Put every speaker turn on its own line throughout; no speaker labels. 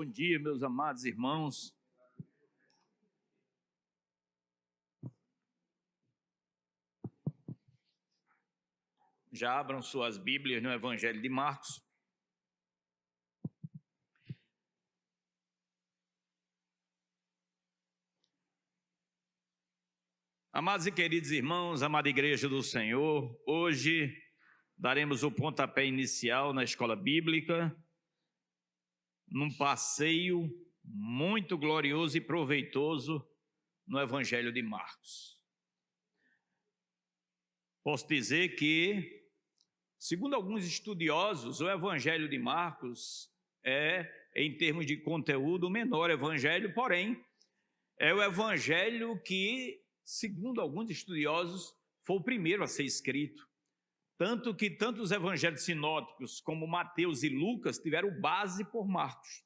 Bom dia, meus amados irmãos. Já abram suas Bíblias no Evangelho de Marcos. Amados e queridos irmãos, amada Igreja do Senhor, hoje daremos o pontapé inicial na escola bíblica, num passeio muito glorioso e proveitoso no Evangelho de Marcos. Posso dizer que, segundo alguns estudiosos, o Evangelho de Marcos é, em termos de conteúdo, o menor evangelho, porém, é o evangelho que, segundo alguns estudiosos, foi o primeiro a ser escrito. Tanto que tanto os evangelhos sinóticos como Mateus e Lucas tiveram base por Marcos.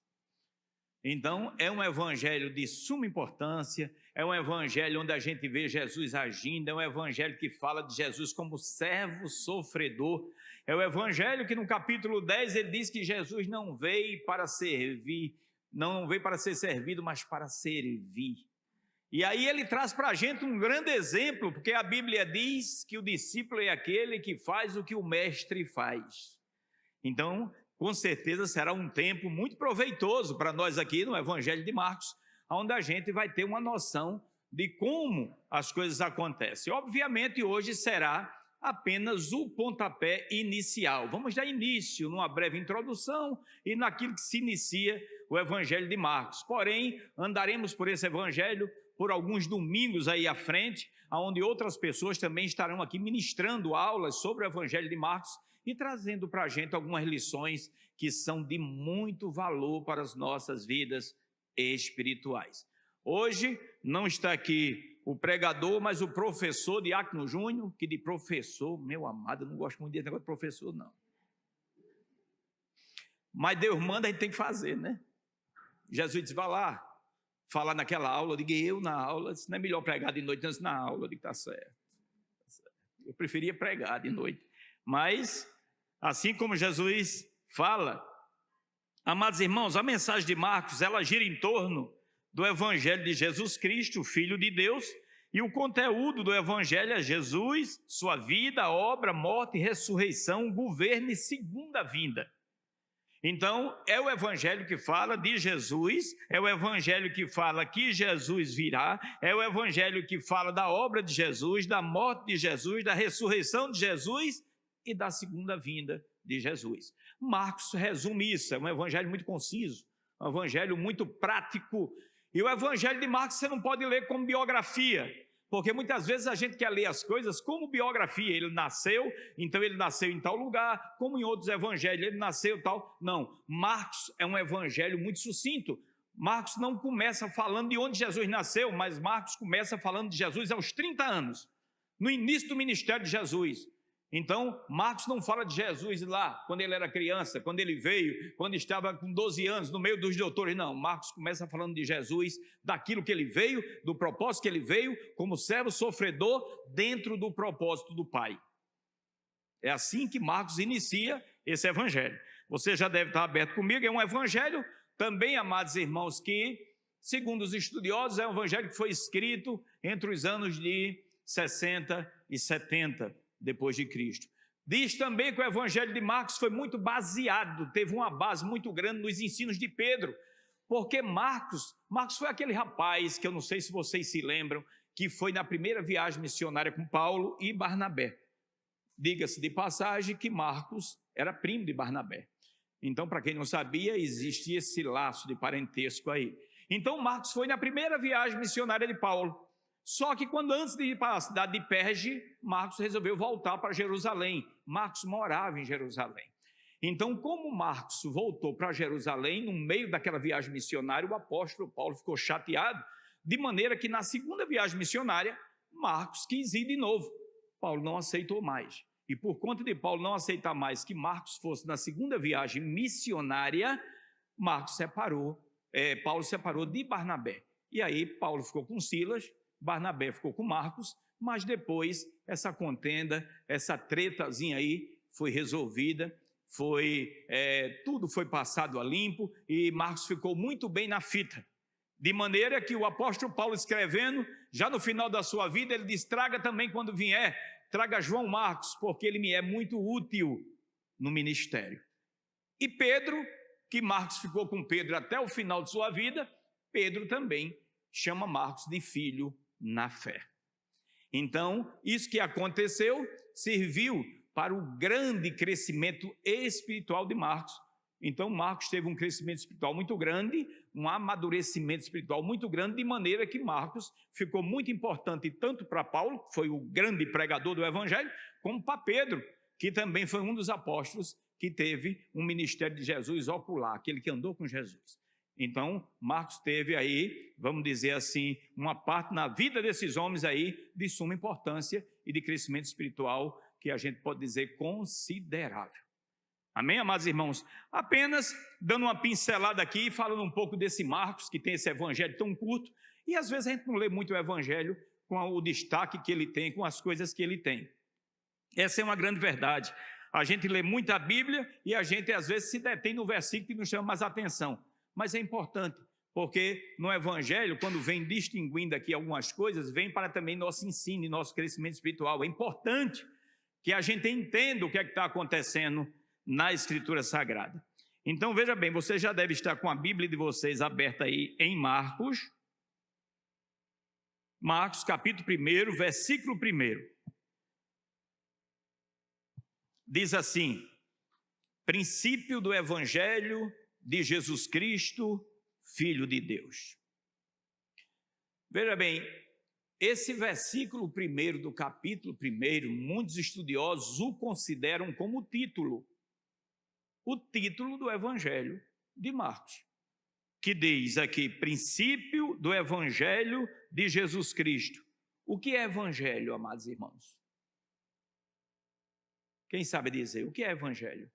Então, é um evangelho de suma importância, é um evangelho onde a gente vê Jesus agindo, é um evangelho que fala de Jesus como servo sofredor, é o evangelho que no capítulo 10 ele diz que Jesus não veio para servir, não veio para ser servido, mas para servir. E aí ele traz para a gente um grande exemplo, porque a Bíblia diz que o discípulo é aquele que faz o que o mestre faz. Então, com certeza será um tempo muito proveitoso para nós aqui no Evangelho de Marcos, onde a gente vai ter uma noção de como as coisas acontecem. Obviamente, hoje será apenas o pontapé inicial. Vamos dar início numa breve introdução e naquilo que se inicia o Evangelho de Marcos. Porém, andaremos por esse Evangelho por alguns domingos aí à frente, onde outras pessoas também estarão aqui ministrando aulas sobre o Evangelho de Marcos e trazendo para a gente algumas lições que são de muito valor para as nossas vidas espirituais. Hoje não está aqui o pregador, mas o professor Diácono Júnior, que de professor, meu amado, eu não gosto muito desse negócio de professor, não. Mas Deus manda, a gente tem que fazer, né? Jesus disse, vá lá, falar naquela aula, eu digo, eu na aula, disse, não é melhor pregar de noite antes na aula, eu digo, tá certo. Eu preferia pregar de noite, mas assim como Jesus fala, amados irmãos, a mensagem de Marcos, ela gira em torno do Evangelho de Jesus Cristo, o Filho de Deus, e o conteúdo do Evangelho é Jesus, sua vida, obra, morte, ressurreição, governo e segunda vinda. Então, é o Evangelho que fala de Jesus, é o Evangelho que fala que Jesus virá, é o Evangelho que fala da obra de Jesus, da morte de Jesus, da ressurreição de Jesus e da segunda vinda de Jesus. Marcos resume isso, é um Evangelho muito conciso, um Evangelho muito prático. E o Evangelho de Marcos você não pode ler como biografia, porque muitas vezes a gente quer ler as coisas como biografia. Ele nasceu, então ele nasceu em tal lugar, como em outros evangelhos, ele nasceu tal. Não, Marcos é um evangelho muito sucinto. Marcos não começa falando de onde Jesus nasceu, mas Marcos começa falando de Jesus aos 30 anos, no início do ministério de Jesus. Então, Marcos não fala de Jesus lá, quando ele era criança, quando ele veio, quando estava com 12 anos, no meio dos doutores, não. Marcos começa falando de Jesus, daquilo que ele veio, do propósito que ele veio, como servo sofredor, dentro do propósito do Pai. É assim que Marcos inicia esse evangelho. Você já deve estar aberto comigo, é um evangelho também, amados irmãos, que, segundo os estudiosos, é um evangelho que foi escrito entre os anos de 60 e 70, depois de Cristo. Diz também que o Evangelho de Marcos foi muito baseado, teve uma base muito grande nos ensinos de Pedro, porque Marcos foi aquele rapaz, que eu não sei se vocês se lembram, que foi na primeira viagem missionária com Paulo e Barnabé. Diga-se de passagem que Marcos era primo de Barnabé. Então, para quem não sabia, existia esse laço de parentesco aí. Então, Marcos foi na primeira viagem missionária de Paulo. Só que quando antes de ir para a cidade de Perge, Marcos resolveu voltar para Jerusalém. Marcos morava em Jerusalém. Então, como Marcos voltou para Jerusalém, no meio daquela viagem missionária, o apóstolo Paulo ficou chateado, de maneira que na segunda viagem missionária, Marcos quis ir de novo. Paulo não aceitou mais. E por conta de Paulo não aceitar mais que Marcos fosse na segunda viagem missionária, Paulo separou de Barnabé. E aí Paulo ficou com Silas, Barnabé ficou com Marcos, mas depois essa contenda, essa tretazinha aí foi resolvida tudo foi passado a limpo e Marcos ficou muito bem na fita. De maneira que o apóstolo Paulo escrevendo, já no final da sua vida, ele diz: traga também quando vier, traga João Marcos, porque ele me é muito útil no ministério. E Pedro, que Marcos ficou com Pedro até o final de sua vida, Pedro também chama Marcos de filho na fé. Então, isso que aconteceu serviu para o grande crescimento espiritual de Marcos. Então, Marcos teve um crescimento espiritual muito grande, um amadurecimento espiritual muito grande, de maneira que Marcos ficou muito importante tanto para Paulo, que foi o grande pregador do Evangelho, como para Pedro, que também foi um dos apóstolos que teve um ministério de Jesus ocular, aquele que andou com Jesus. Então, Marcos teve aí, vamos dizer assim, uma parte na vida desses homens aí de suma importância e de crescimento espiritual, que a gente pode dizer considerável. Amém, amados irmãos? Apenas dando uma pincelada aqui, falando um pouco desse Marcos, que tem esse evangelho tão curto, e às vezes a gente não lê muito o evangelho com o destaque que ele tem, com as coisas que ele tem. Essa é uma grande verdade. A gente lê muito a Bíblia e a gente às vezes se detém no versículo que nos chama mais atenção. Mas é importante, porque no evangelho, quando vem distinguindo aqui algumas coisas, vem para também nosso ensino e nosso crescimento espiritual. É importante que a gente entenda o que é que está acontecendo na Escritura Sagrada. Então, veja bem, você já deve estar com a Bíblia de vocês aberta aí em Marcos. Marcos, capítulo 1, versículo 1. Diz assim: princípio do Evangelho de Jesus Cristo, Filho de Deus. Veja bem, esse versículo 1 do capítulo 1, muitos estudiosos o consideram como o título do Evangelho de Marcos, que diz aqui, princípio do Evangelho de Jesus Cristo. O que é Evangelho, amados irmãos? Quem sabe dizer, o que é Evangelho?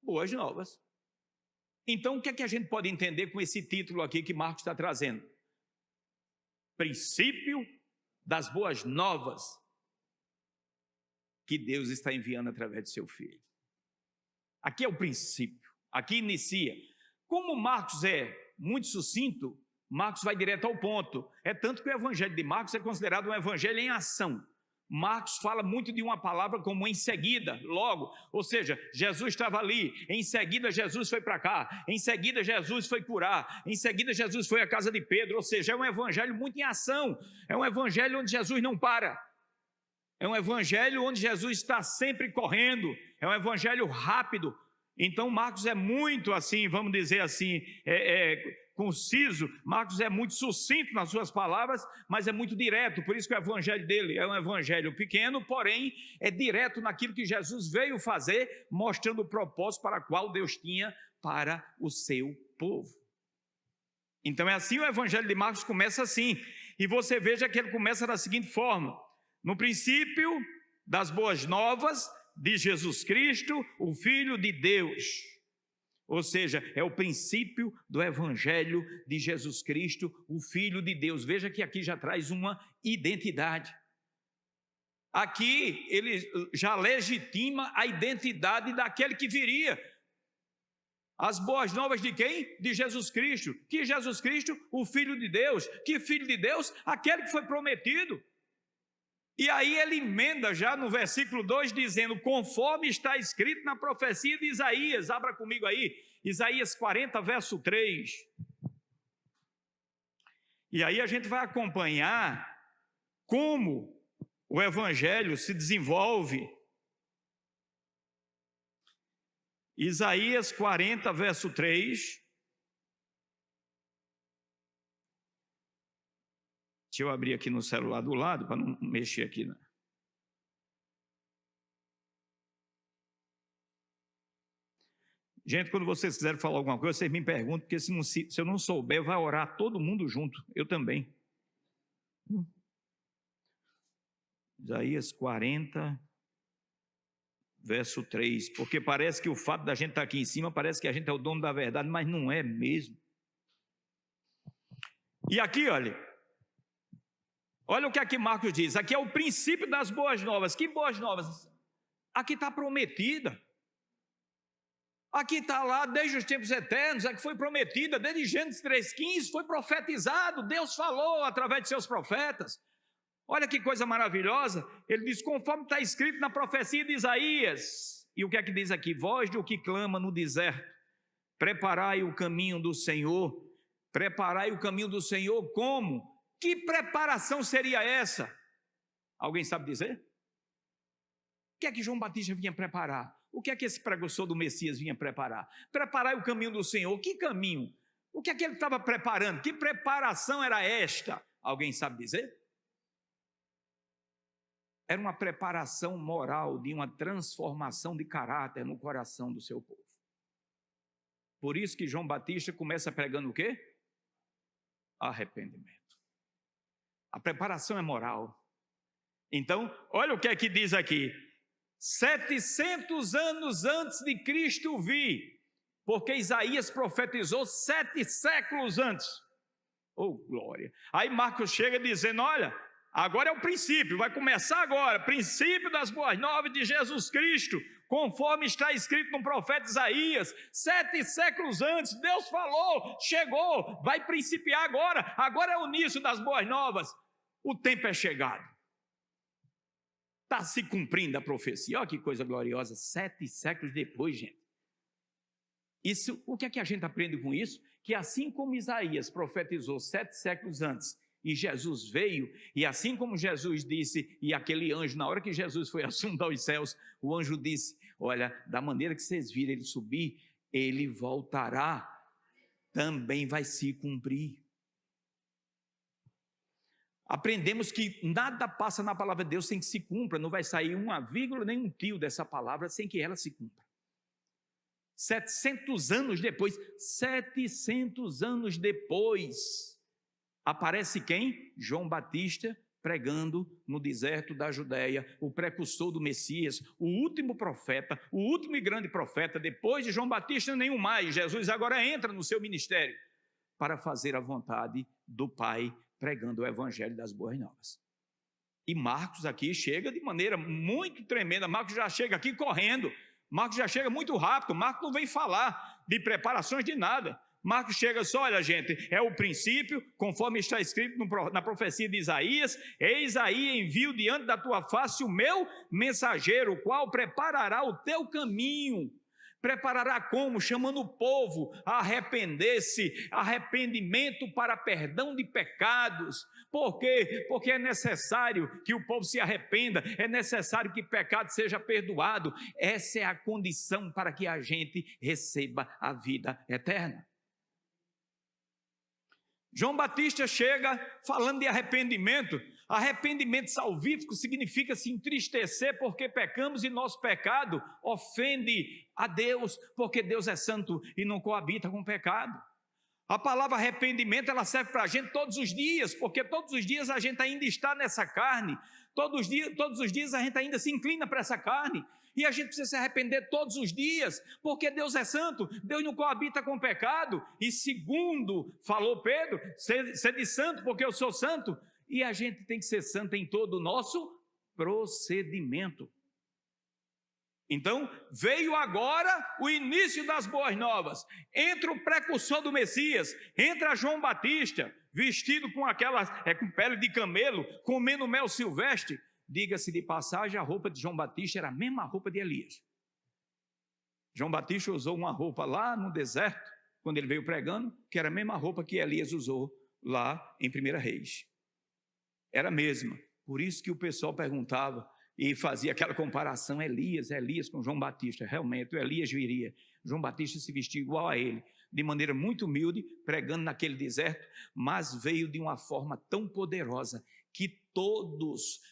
Boas novas. Então, o que é que a gente pode entender com esse título aqui que Marcos está trazendo? Princípio das boas novas que Deus está enviando através de seu Filho. Aqui é o princípio, aqui inicia. Como Marcos é muito sucinto, Marcos vai direto ao ponto. É tanto que o evangelho de Marcos é considerado um evangelho em ação. Marcos fala muito de uma palavra como em seguida, logo, ou seja, Jesus estava ali, em seguida Jesus foi para cá, em seguida Jesus foi curar, em seguida Jesus foi à casa de Pedro, ou seja, é um evangelho muito em ação, é um evangelho onde Jesus não para, é um evangelho onde Jesus está sempre correndo, é um evangelho rápido. Então Marcos é muito assim, vamos dizer assim, conciso. Marcos é muito sucinto nas suas palavras, mas é muito direto, por isso que o evangelho dele é um evangelho pequeno, porém é direto naquilo que Jesus veio fazer, mostrando o propósito para o qual Deus tinha para o seu povo. Então é assim, o evangelho de Marcos começa assim, e você veja que ele começa da seguinte forma: no princípio das boas novas de Jesus Cristo, o Filho de Deus. Ou seja, é o princípio do Evangelho de Jesus Cristo, o Filho de Deus. Veja que aqui já traz uma identidade. Aqui ele já legitima a identidade daquele que viria. As boas novas de quem? De Jesus Cristo. Que Jesus Cristo, o Filho de Deus. Que Filho de Deus? Aquele que foi prometido. E aí ele emenda já no versículo 2, dizendo, conforme está escrito na profecia de Isaías. Abra comigo aí, Isaías 40, verso 3. E aí a gente vai acompanhar como o evangelho se desenvolve. Isaías 40, verso 3. Deixa eu abrir aqui no celular do lado, para não mexer aqui. Gente, quando vocês quiserem falar alguma coisa, vocês me perguntam, porque se eu não souber, vai orar todo mundo junto, eu também. Isaías 40, verso 3, porque parece que o fato da gente estar aqui em cima, parece que a gente é o dono da verdade, mas não é mesmo. E aqui, olha o que aqui Marcos diz, aqui é o princípio das boas novas. Que boas novas? Aqui está prometida. Aqui está lá, desde os tempos eternos, é que foi prometida, desde Gênesis 3,15, foi profetizado, Deus falou através de seus profetas. Olha que coisa maravilhosa, ele diz, conforme está escrito na profecia de Isaías. E o que é que diz aqui? Voz do que clama no deserto, preparai o caminho do Senhor. Preparai o caminho do Senhor como? Que preparação seria essa? Alguém sabe dizer? O que é que João Batista vinha preparar? O que é que esse precursor do Messias vinha preparar? Preparar o caminho do Senhor. Que caminho? O que é que ele estava preparando? Que preparação era esta? Alguém sabe dizer? Era uma preparação moral de uma transformação de caráter no coração do seu povo. Por isso que João Batista começa pregando o quê? Arrependimento. A preparação é moral. Então, olha o que é que diz aqui. 700 anos antes de Cristo vir, porque Isaías profetizou 7 séculos antes. Oh, glória! Aí Marcos chega dizendo, olha, agora é o princípio, vai começar agora, princípio das boas novas de Jesus Cristo, conforme está escrito no profeta Isaías, 7 séculos antes, Deus falou, chegou, vai principiar agora é o início das boas novas, o tempo é chegado. Está se cumprindo a profecia, olha que coisa gloriosa, 7 séculos depois, gente. Isso, o que é que a gente aprende com isso? Que assim como Isaías profetizou 7 séculos antes, e Jesus veio, e assim como Jesus disse, e aquele anjo, na hora que Jesus foi assunto aos céus, o anjo disse, olha, da maneira que vocês viram ele subir, ele voltará, também vai se cumprir. Aprendemos que nada passa na palavra de Deus sem que se cumpra, não vai sair uma vírgula nem um tio dessa palavra sem que ela se cumpra. 700 anos depois, aparece quem? João Batista pregando no deserto da Judéia, o precursor do Messias, o último profeta, o último e grande profeta, depois de João Batista nenhum mais. Jesus agora entra no seu ministério para fazer a vontade do Pai, pregando o evangelho das boas novas. E Marcos aqui chega de maneira muito tremenda, Marcos já chega aqui correndo, Marcos já chega muito rápido, Marcos não vem falar de preparações de nada, Marcos chega só, olha gente, é o princípio, conforme está escrito na profecia de Isaías, eis aí envio diante da tua face o meu mensageiro, o qual preparará o teu caminho. Preparará como? Chamando o povo a arrepender-se, arrependimento para perdão de pecados. Por quê? Porque é necessário que o povo se arrependa, é necessário que pecado seja perdoado. Essa é a condição para que a gente receba a vida eterna. João Batista chega falando de arrependimento. Arrependimento salvífico significa se entristecer porque pecamos e nosso pecado ofende a Deus, porque Deus é santo e não coabita com o pecado. A palavra arrependimento, ela serve para a gente todos os dias, porque todos os dias a gente ainda está nessa carne, todos os dias a gente ainda se inclina para essa carne, e a gente precisa se arrepender todos os dias, porque Deus é santo, Deus não coabita com o pecado, e segundo falou Pedro, sede santo porque eu sou santo, e a gente tem que ser santo em todo o nosso procedimento. Então, veio agora o início das boas novas. Entra o precursor do Messias, entra João Batista, vestido com pele de camelo, comendo mel silvestre. Diga-se de passagem, a roupa de João Batista era a mesma roupa de Elias. João Batista usou uma roupa lá no deserto, quando ele veio pregando, que era a mesma roupa que Elias usou lá em 1 Reis. Era a mesma. Por isso que o pessoal perguntava e fazia aquela comparação, Elias com João Batista. Realmente, o Elias viria. João Batista se vestia igual a ele, de maneira muito humilde, pregando naquele deserto, mas veio de uma forma tão poderosa que todos,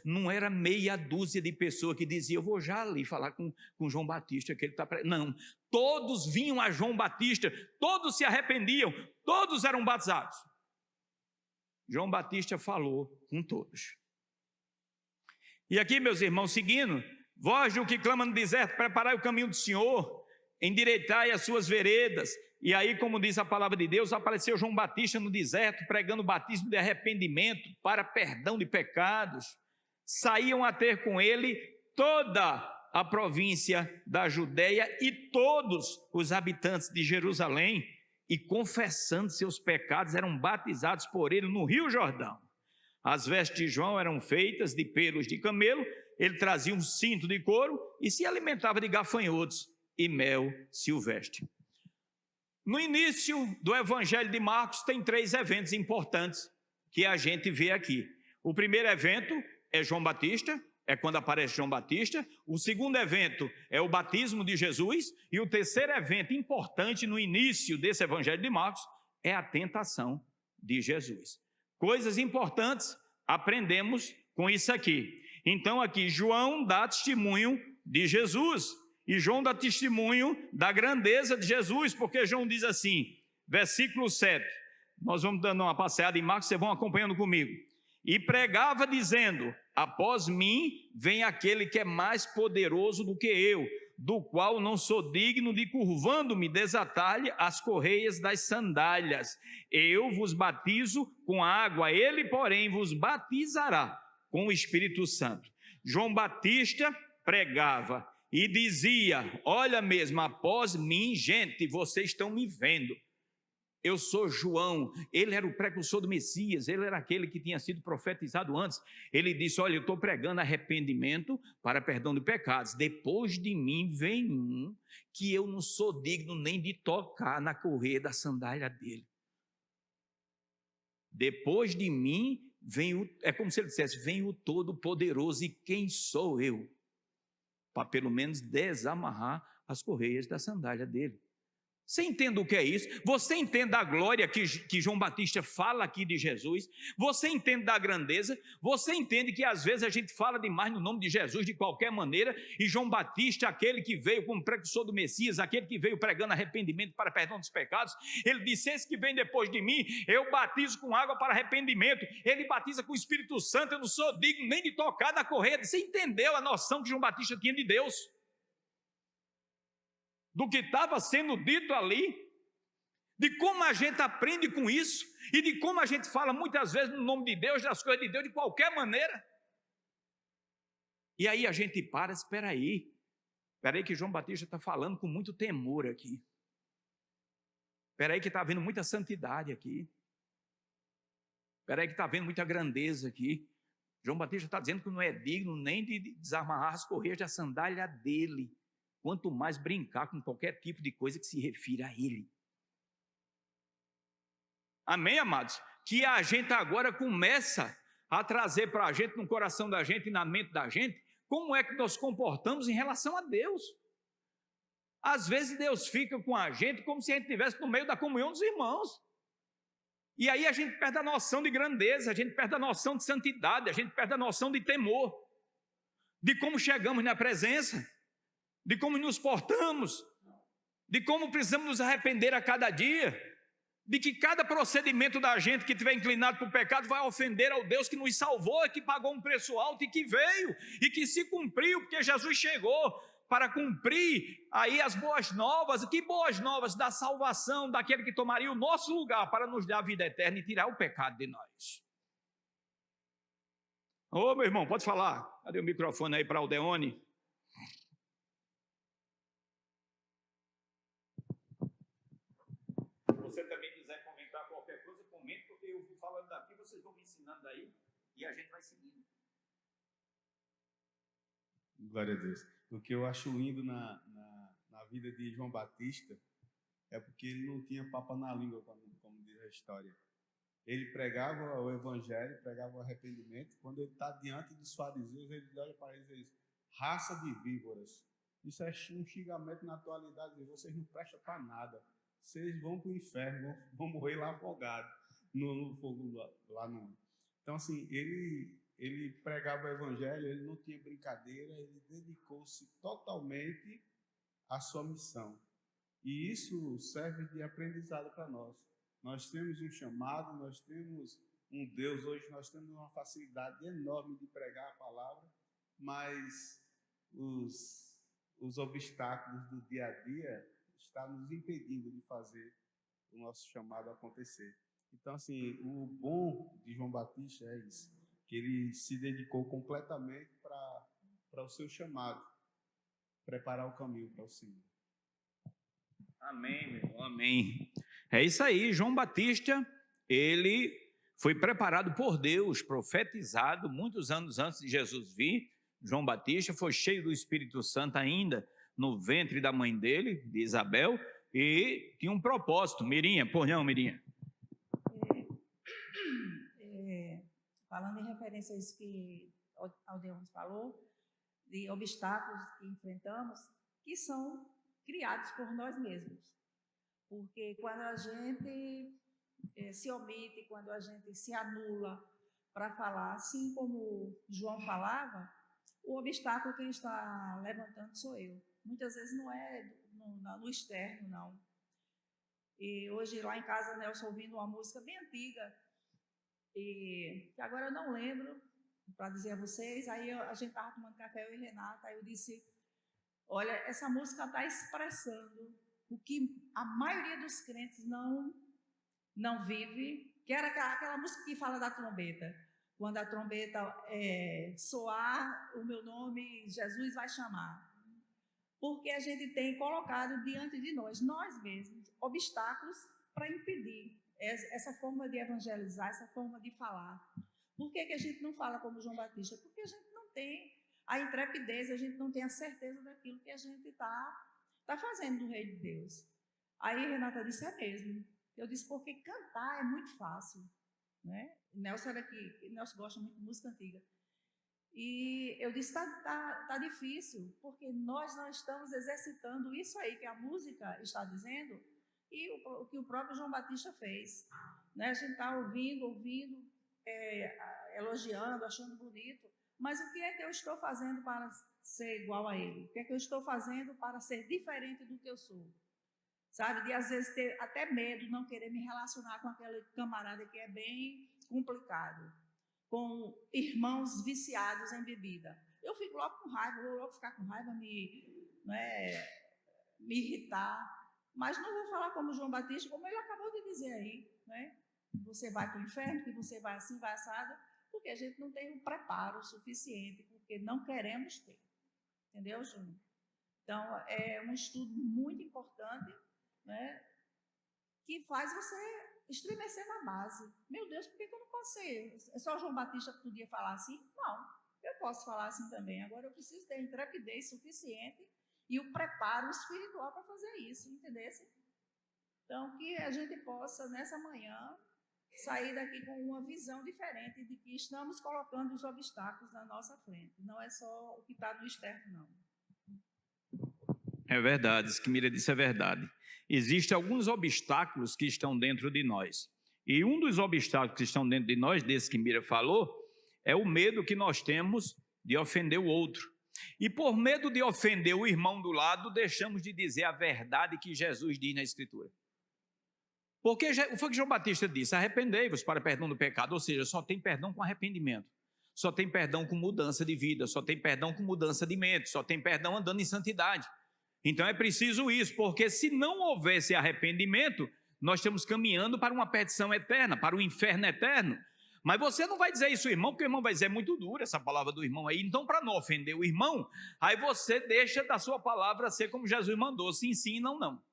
não era meia dúzia de pessoas que diziam, eu vou já ali falar com João Batista, que ele está pregando. Não, todos vinham a João Batista, todos se arrependiam, todos eram batizados. João Batista falou com todos. E aqui, meus irmãos, seguindo, voz do que clama no deserto, preparai o caminho do Senhor, endireitai as suas veredas. E aí, como diz a palavra de Deus, apareceu João Batista no deserto, pregando o batismo de arrependimento para perdão de pecados. Saíam a ter com ele toda a província da Judéia e todos os habitantes de Jerusalém, e confessando seus pecados, eram batizados por ele no Rio Jordão. As vestes de João eram feitas de pelos de camelo, ele trazia um cinto de couro e se alimentava de gafanhotos e mel silvestre. No início do Evangelho de Marcos tem 3 eventos importantes que a gente vê aqui. O primeiro evento é João Batista, é quando aparece João Batista. O segundo evento é o batismo de Jesus. E o terceiro evento importante no início desse Evangelho de Marcos é a tentação de Jesus. Coisas importantes aprendemos com isso aqui. Então aqui João dá testemunho de Jesus. E João dá testemunho da grandeza de Jesus, porque João diz assim, versículo 7. Nós vamos dando uma passeada em Marcos, vocês vão acompanhando comigo. E pregava dizendo, após mim vem aquele que é mais poderoso do que eu, do qual não sou digno de, curvando-me, desatar-lhe as correias das sandálias. Eu vos batizo com água, ele, porém, vos batizará com o Espírito Santo. João Batista pregava e dizia, olha mesmo, após mim, gente, vocês estão me vendo. Eu sou João, ele era o precursor do Messias, ele era aquele que tinha sido profetizado antes. Ele disse, olha, eu estou pregando arrependimento para perdão de pecados. Depois de mim vem um que eu não sou digno nem de tocar na correia da sandália dele. Depois de mim vem o, é como se ele dissesse, vem o Todo-Poderoso, e quem sou eu? Para pelo menos desamarrar as correias da sandália dele. Você entende o que é isso? Você entende a glória que João Batista fala aqui de Jesus? Você entende da grandeza? Você entende que às vezes a gente fala demais no nome de Jesus de qualquer maneira, e João Batista, aquele que veio como precursor do Messias, aquele que veio pregando arrependimento para perdão dos pecados, ele disse, esse que vem depois de mim, eu batizo com água para arrependimento, ele batiza com o Espírito Santo, eu não sou digno nem de tocar na correia. Você entendeu a noção que João Batista tinha de Deus? Do que estava sendo dito ali, de como a gente aprende com isso, e de como a gente fala muitas vezes no nome de Deus, das coisas de Deus, de qualquer maneira. E aí a gente para, espera aí que João Batista está falando com muito temor aqui. Espera aí que está havendo muita santidade aqui. Espera aí que está havendo muita grandeza aqui. João Batista está dizendo que não é digno nem de desamarrar as correias da sandália dele, quanto mais brincar com qualquer tipo de coisa que se refira a ele. Amém, amados? Que a gente agora começa a trazer para a gente, no coração da gente e na mente da gente, como é que nós comportamos em relação a Deus. Às vezes Deus fica com a gente como se a gente estivesse no meio da comunhão dos irmãos. E aí a gente perde a noção de grandeza, a gente perde a noção de santidade, a gente perde a noção de temor, de como chegamos na presença, de como nos portamos, de como precisamos nos arrepender a cada dia, de que cada procedimento da gente que estiver inclinado para o pecado vai ofender ao Deus que nos salvou e que pagou um preço alto e que veio e que se cumpriu, porque Jesus chegou para cumprir aí as boas novas. Que boas novas? Da salvação daquele que tomaria o nosso lugar para nos dar a vida eterna e tirar o pecado de nós. Ô, meu irmão, pode falar. Cadê o microfone aí para Aldeone? Você também quiser comentar qualquer coisa, comente, porque eu vou falando daqui, vocês vão me ensinando daí e a gente vai seguindo.
Glória a Deus. O que eu acho lindo na vida de João Batista é porque ele não tinha papa na língua, como diz a história. Ele pregava o evangelho, pregava o arrependimento. Quando ele está diante dos fariseus, ele olha para eles e diz, raça de víboras. Isso é um xingamento na atualidade. Vocês não prestam para nada. Vocês vão para o inferno, vão morrer lá afogados no fogo lá no... Então, assim, ele pregava o evangelho, ele não tinha brincadeira, ele dedicou-se totalmente à sua missão. E isso serve de aprendizado para nós. Nós temos um chamado, nós temos um Deus, hoje nós temos uma facilidade enorme de pregar a palavra, mas os obstáculos do dia a dia estão nos impedindo de fazer o nosso chamado acontecer. Então, assim, o bom de João Batista é isso, que ele se dedicou completamente para o seu chamado. preparar o caminho para o Senhor.
Amém, meu irmão, amém. É isso aí, João Batista, ele foi preparado por Deus, profetizado muitos anos antes de Jesus vir. João Batista foi cheio do Espírito Santo ainda no ventre da mãe dele, de Isabel, e tinha um propósito. Mirinha, por não, Mirinha?
Falando em referência a isso que Aldeões falou, de obstáculos que enfrentamos, que são criados por nós mesmos. Porque quando a gente se omite, quando a gente se anula para falar, assim como João falava, o obstáculo que está levantando sou eu. Muitas vezes não é no externo, não. E hoje lá em casa, Nelson ouvindo uma música bem antiga, que agora eu não lembro, para dizer a vocês, aí a gente estava tomando café, eu e Renata, aí eu disse, olha, essa música está expressando o que a maioria dos crentes não vive, que era aquela música que fala da trombeta. Quando a trombeta soar, o meu nome, Jesus vai chamar. Porque a gente tem colocado diante de nós mesmos, obstáculos para impedir essa forma de evangelizar, essa forma de falar. Por que a gente não fala como João Batista? Porque a gente não tem a intrepidez, a gente não tem a certeza daquilo que a gente está fazendo no reino de Deus. Aí Renata disse, é mesmo. Eu disse, porque cantar é muito fácil, né? Nelson era aqui, Nelson gosta muito de música antiga. E eu disse, tá difícil, porque nós não estamos exercitando isso aí que a música está dizendo e o que o próprio João Batista fez. Né? A gente está ouvindo, elogiando, achando bonito, mas o que é que eu estou fazendo para ser igual a ele? O que é que eu estou fazendo para ser diferente do que eu sou? Sabe, de às vezes ter até medo, não querer me relacionar com aquele camarada que é bem complicado, com irmãos viciados em bebida. Eu fico logo com raiva, vou logo ficar com raiva, me irritar, mas não vou falar como João Batista, como ele acabou de dizer aí, né? Você vai para o inferno, que você vai assim, vai assado, porque a gente não tem um preparo suficiente, porque não queremos ter. Entendeu, Júnior? Então, é um estudo muito importante, né, que faz você estremecer na base. Meu Deus, por que eu não posso ser? É só João Batista que podia falar assim? Não, eu posso falar assim também. Agora eu preciso ter intrepidez suficiente e o preparo espiritual para fazer isso, entendeu? Então, que a gente possa, nessa manhã, sair daqui com uma visão diferente de que estamos colocando os obstáculos na nossa frente. Não é só o que está no externo, não.
É verdade, isso que Mira disse é verdade. Existem alguns obstáculos que estão dentro de nós. E um dos obstáculos que estão dentro de nós, desse que Mira falou, é o medo que nós temos de ofender o outro. E por medo de ofender o irmão do lado, deixamos de dizer a verdade que Jesus diz na Escritura. Porque foi o que João Batista disse, arrependei-vos para perdão do pecado, ou seja, só tem perdão com arrependimento, só tem perdão com mudança de vida, só tem perdão com mudança de mente, só tem perdão andando em santidade. Então é preciso isso, porque se não houvesse arrependimento, nós estamos caminhando para uma perdição eterna, para o inferno eterno. Mas você não vai dizer isso, irmão, porque o irmão vai dizer, é muito dura essa palavra do irmão aí. Então, para não ofender o irmão, aí você deixa da sua palavra ser como Jesus mandou, sim, sim, não, não.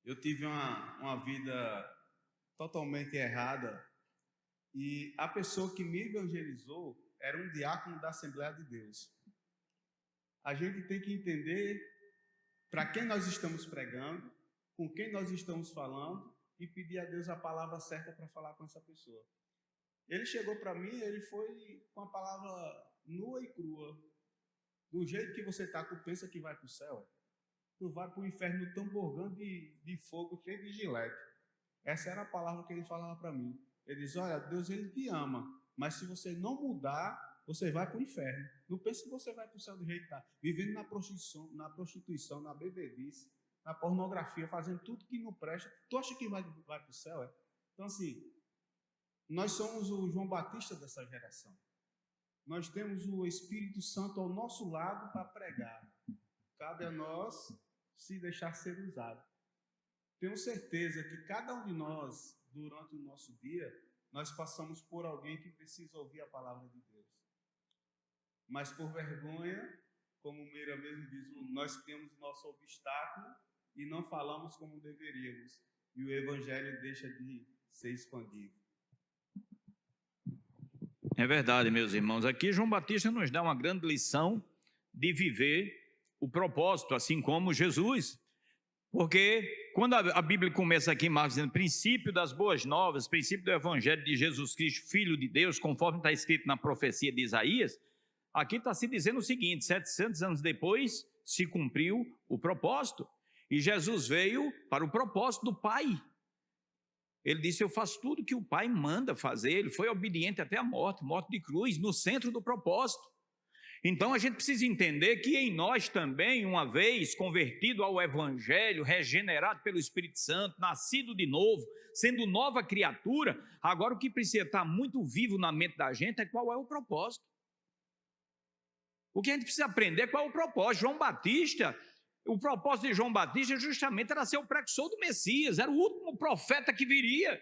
Eu tive uma vida totalmente errada e a pessoa que me evangelizou era um diácono da Assembleia de Deus. A gente tem que entender para quem nós estamos pregando, com quem nós estamos falando e pedir a Deus a palavra certa para falar com essa pessoa. Ele chegou para mim, ele foi com a palavra nua e crua. Do jeito que você está, tu pensa que vai para o céu? Tu vai para o inferno tão borgando de fogo, cheio de gilete. Essa era a palavra que ele falava para mim. Ele diz, olha, Deus ele te ama, mas se você não mudar, você vai para o inferno. Não pense que você vai para o céu do jeito que está. Vivendo na prostituição, na bebedice, na pornografia, fazendo tudo que não presta. Tu acha que vai para o céu? É? Então assim, nós somos o João Batista dessa geração. Nós temos o Espírito Santo ao nosso lado para pregar. Cabe a nós se deixar ser usado. Tenho certeza que cada um de nós, durante o nosso dia, nós passamos por alguém que precisa ouvir a palavra de Deus. Mas por vergonha, como Meira mesmo diz, nós criamos nosso obstáculo e não falamos como deveríamos. E o evangelho deixa de ser expandido.
É verdade, meus irmãos. Aqui João Batista nos dá uma grande lição de viver o propósito, assim como Jesus. Porque quando a Bíblia começa aqui em Marcos dizendo princípio das boas novas, princípio do evangelho de Jesus Cristo, Filho de Deus, conforme está escrito na profecia de Isaías, aqui está se dizendo o seguinte: 700 anos depois se cumpriu o propósito. E Jesus veio para o propósito do Pai. Ele disse: eu faço tudo que o Pai manda fazer. Ele foi obediente até a morte de cruz, no centro do propósito. Então a gente precisa entender que em nós também, uma vez convertido ao Evangelho, regenerado pelo Espírito Santo, nascido de novo, sendo nova criatura, agora o que precisa estar muito vivo na mente da gente é qual é o propósito. O que a gente precisa aprender é qual é o propósito. João Batista, o propósito de João Batista justamente era ser o precursor do Messias, era o último profeta que viria.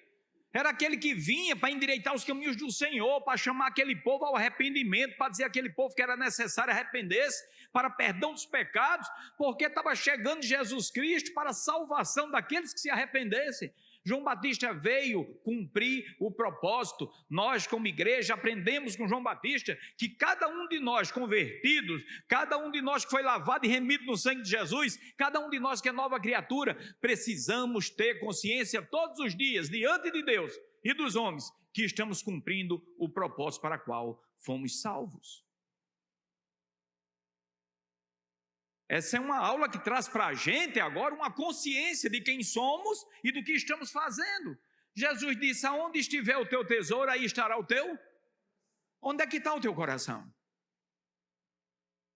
Era aquele que vinha para endireitar os caminhos do Senhor, para chamar aquele povo ao arrependimento, para dizer àquele povo que era necessário arrepender-se para perdão dos pecados, porque estava chegando Jesus Cristo para a salvação daqueles que se arrependessem. João Batista veio cumprir o propósito. Nós, como igreja, aprendemos com João Batista que cada um de nós convertidos, cada um de nós que foi lavado e remido no sangue de Jesus, cada um de nós que é nova criatura, precisamos ter consciência todos os dias, diante de Deus e dos homens, que estamos cumprindo o propósito para o qual fomos salvos. Essa é uma aula que traz para a gente agora uma consciência de quem somos e do que estamos fazendo. Jesus disse: aonde estiver o teu tesouro, aí estará o teu. Onde é que está o teu coração?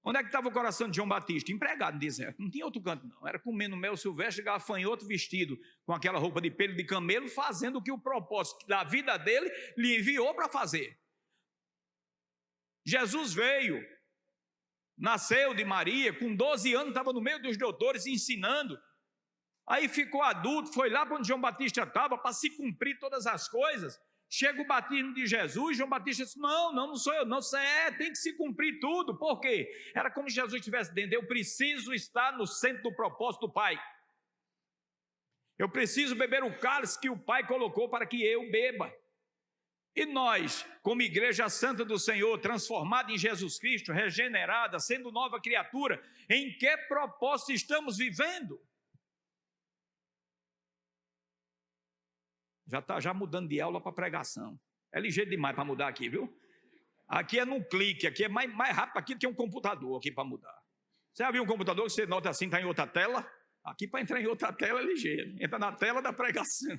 Onde é que estava o coração de João Batista? Empregado no deserto, não tinha outro canto não, era comendo mel silvestre, gafanhoto vestido com aquela roupa de pelo de camelo, fazendo o que o propósito da vida dele lhe enviou para fazer. Jesus veio, nasceu de Maria, com 12 anos estava no meio dos doutores ensinando, aí ficou adulto, foi lá para onde João Batista estava para se cumprir todas as coisas. Chega o batismo de Jesus, João Batista disse: não sou eu não, tem que se cumprir tudo. Por quê? Era como se Jesus estivesse dentro: eu preciso estar no centro do propósito do Pai, eu preciso beber o cálice que o Pai colocou para que eu beba. E nós, como igreja santa do Senhor, transformada em Jesus Cristo, regenerada, sendo nova criatura, em que propósito estamos vivendo? Já está mudando de aula para pregação. É ligeiro demais para mudar aqui, viu? Aqui é num clique, aqui é mais rápido aqui do que um computador aqui para mudar. Você já viu um computador que você nota assim, está em outra tela? Aqui para entrar em outra tela é ligeiro. Entra na tela da pregação.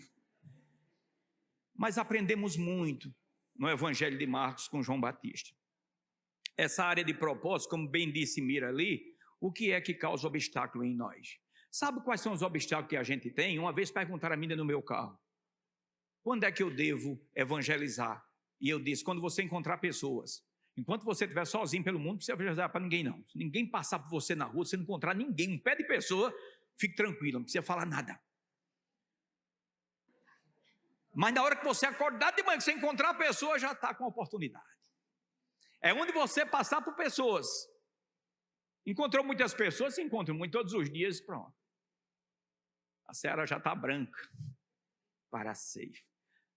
Mas aprendemos muito no Evangelho de Marcos com João Batista. Essa área de propósito, como bem disse Mira ali, o que é que causa obstáculo em nós? Sabe quais são os obstáculos que a gente tem? Uma vez perguntaram a mim no meu carro: quando é que eu devo evangelizar? E eu disse: quando você encontrar pessoas. Enquanto você estiver sozinho pelo mundo, não precisa evangelizar para ninguém não. Se ninguém passar por você na rua, se não encontrar ninguém, um pé de pessoa, fique tranquilo, não precisa falar nada. Mas na hora que você acordar de manhã, que você encontrar a pessoa, já está com a oportunidade. É onde você passar por pessoas. Encontrou muitas pessoas, se encontra muito todos os dias, pronto. A seara já está branca para a ceifa.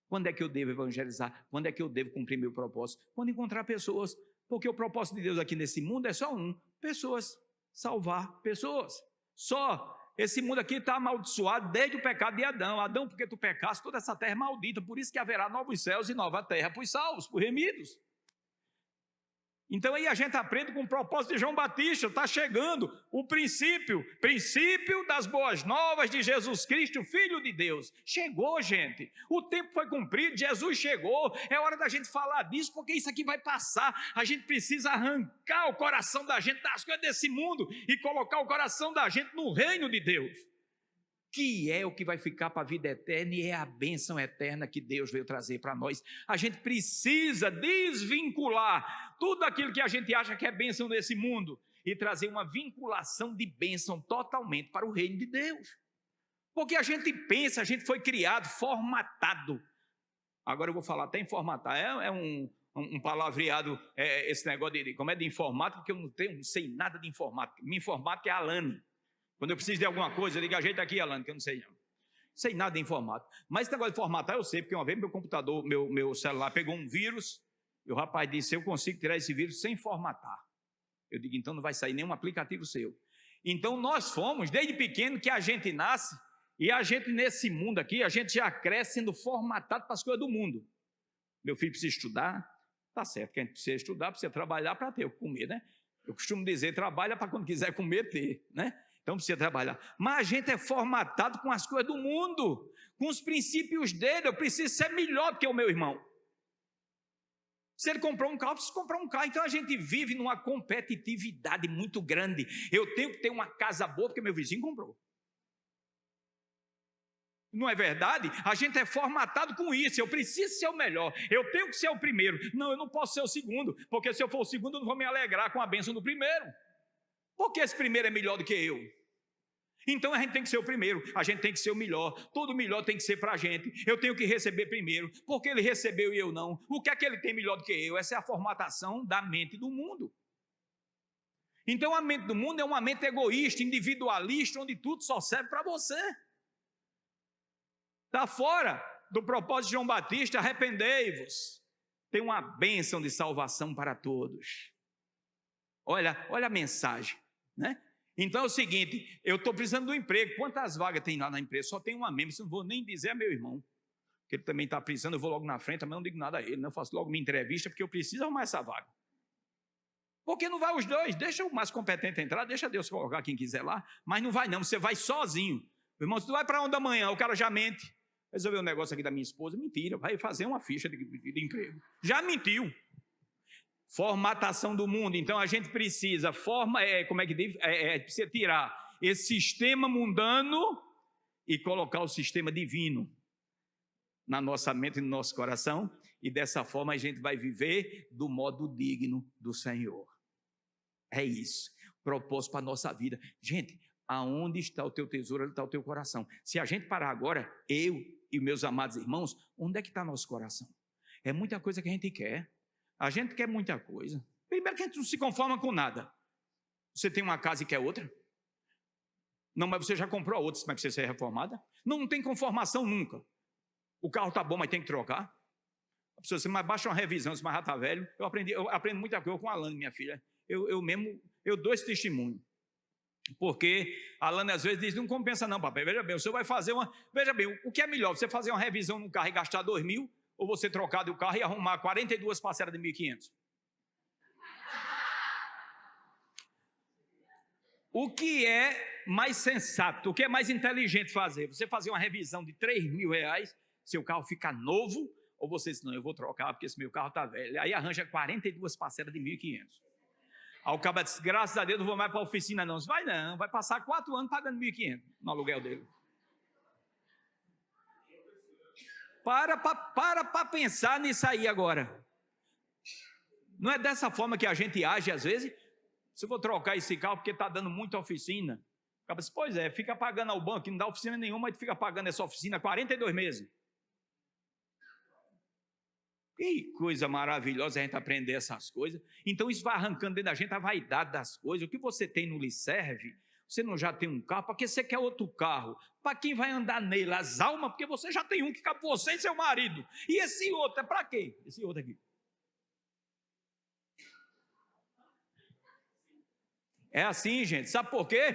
Quando é que eu devo evangelizar? Quando é que eu devo cumprir meu propósito? Quando encontrar pessoas. Porque o propósito de Deus aqui nesse mundo é só um: pessoas. Salvar pessoas. Só. Esse mundo aqui está amaldiçoado desde o pecado de Adão. Adão, porque tu pecaste, toda essa terra é maldita. Por isso que haverá novos céus e nova terra para os salvos, para os remidos. Então aí a gente aprende com o propósito de João Batista. Está chegando o princípio das boas novas de Jesus Cristo, Filho de Deus. Chegou, gente. O tempo foi cumprido, Jesus chegou. É hora da gente falar disso, porque isso aqui vai passar. A gente precisa arrancar o coração da gente das coisas desse mundo e colocar o coração da gente no reino de Deus, que é o que vai ficar para a vida eterna, e é a bênção eterna que Deus veio trazer para nós. A gente precisa desvincular tudo aquilo que a gente acha que é bênção nesse mundo e trazer uma vinculação de bênção totalmente para o reino de Deus. Porque a gente pensa, a gente foi criado, formatado. Agora eu vou falar até em formatar, é um palavreado, esse negócio de como é de informática, porque eu não sei nada de informática. Minha informática é a Alane. Quando eu preciso de alguma coisa, eu digo, ajeita aqui, Alane, que eu não sei não. Sei nada de informática. Mas esse negócio de formatar eu sei, porque uma vez meu computador, meu celular pegou um vírus, e o rapaz disse, eu consigo tirar esse vírus sem formatar. Eu digo, então não vai sair nenhum aplicativo seu. Então nós fomos, desde pequeno, que a gente nasce, e a gente nesse mundo aqui, a gente já cresce sendo formatado para as coisas do mundo. Meu filho precisa estudar, tá certo, que a gente precisa estudar, precisa trabalhar para ter o que comer, né? Eu costumo dizer, trabalha para quando quiser comer, ter, né? Então precisa trabalhar. Mas a gente é formatado com as coisas do mundo, com os princípios dele. Eu preciso ser melhor do que o meu irmão. Se ele comprou um carro, eu preciso comprar um carro. Então a gente vive numa competitividade muito grande. Eu tenho que ter uma casa boa porque meu vizinho comprou. Não é verdade? A gente é formatado com isso. Eu preciso ser o melhor. Eu tenho que ser o primeiro. Não, eu não posso ser o segundo, porque se eu for o segundo, eu não vou me alegrar com a bênção do primeiro. Porque esse primeiro é melhor do que eu. Então a gente tem que ser o primeiro, a gente tem que ser o melhor, todo melhor tem que ser para a gente. Eu tenho que receber primeiro, porque ele recebeu e eu não. O que é que ele tem melhor do que eu? Essa é a formatação da mente do mundo. Então a mente do mundo é uma mente egoísta, individualista, onde tudo só serve para você. Está fora do propósito de João Batista, arrependei-vos. Tem uma bênção de salvação para todos. Olha a mensagem, né? Então é o seguinte, eu estou precisando de um emprego. Quantas vagas tem lá na empresa? Só tem uma mesmo, isso não vou nem dizer a meu irmão, que ele também está precisando, eu vou logo na frente, mas não digo nada a ele, não faço logo minha entrevista, porque eu preciso arrumar essa vaga. Porque não vai os dois, deixa o mais competente entrar, deixa Deus colocar quem quiser lá, mas não vai não, você vai sozinho. Meu irmão, se tu vai para onde amanhã, o cara já mente. Resolveu um negócio aqui da minha esposa, mentira, vai fazer uma ficha de emprego. Já mentiu. Formatação do mundo, então a gente precisa, precisa tirar esse sistema mundano e colocar o sistema divino na nossa mente e no nosso coração, e dessa forma a gente vai viver do modo digno do Senhor. É isso, propósito para a nossa vida. Gente, aonde está o teu tesouro, onde está o teu coração? Se a gente parar agora, eu e meus amados irmãos, onde é que está nosso coração? É muita coisa que a gente quer. A gente quer muita coisa. Primeiro que a gente não se conforma com nada. Você tem uma casa e quer outra? Não, mas você já comprou a outra, mas precisa ser reformada? Não tem conformação nunca. O carro está bom, mas tem que trocar. A pessoa assim, mas baixa uma revisão, se mais já está velho. Eu aprendo muita coisa com a Alane, minha filha. Eu dou esse testemunho. Porque a Alane às vezes diz, não compensa não, papai. Veja bem, o senhor vai fazer uma... Veja bem, o que é melhor? Você fazer uma revisão no carro e gastar 2.000, ou você trocar do carro e arrumar 42 parcelas de 1.500? O que é mais sensato, o que é mais inteligente fazer? Você fazer uma revisão de 3.000 reais, seu carro fica novo, ou você diz, não, eu vou trocar porque esse meu carro está velho. Aí arranja 42 parcelas de 1.500. Aí o cara diz, graças a Deus não vou mais para a oficina não. Você vai não, vai passar 4 anos pagando 1.500 no aluguel dele. Para pensar nisso aí agora. Não é dessa forma que a gente age às vezes? Se eu vou trocar esse carro porque está dando muita oficina. Acaba assim, pois é, fica pagando ao banco, que não dá oficina nenhuma, mas fica pagando essa oficina 42 meses. Que coisa maravilhosa a gente aprender essas coisas. Então isso vai arrancando dentro da gente a vaidade das coisas. O que você tem não lhe serve. Você não já tem um carro, para que você quer outro carro? Para quem vai andar nele? As almas, porque você já tem um que cabe você e seu marido. E esse outro é para quê? Esse outro aqui. É assim, gente. Sabe por quê?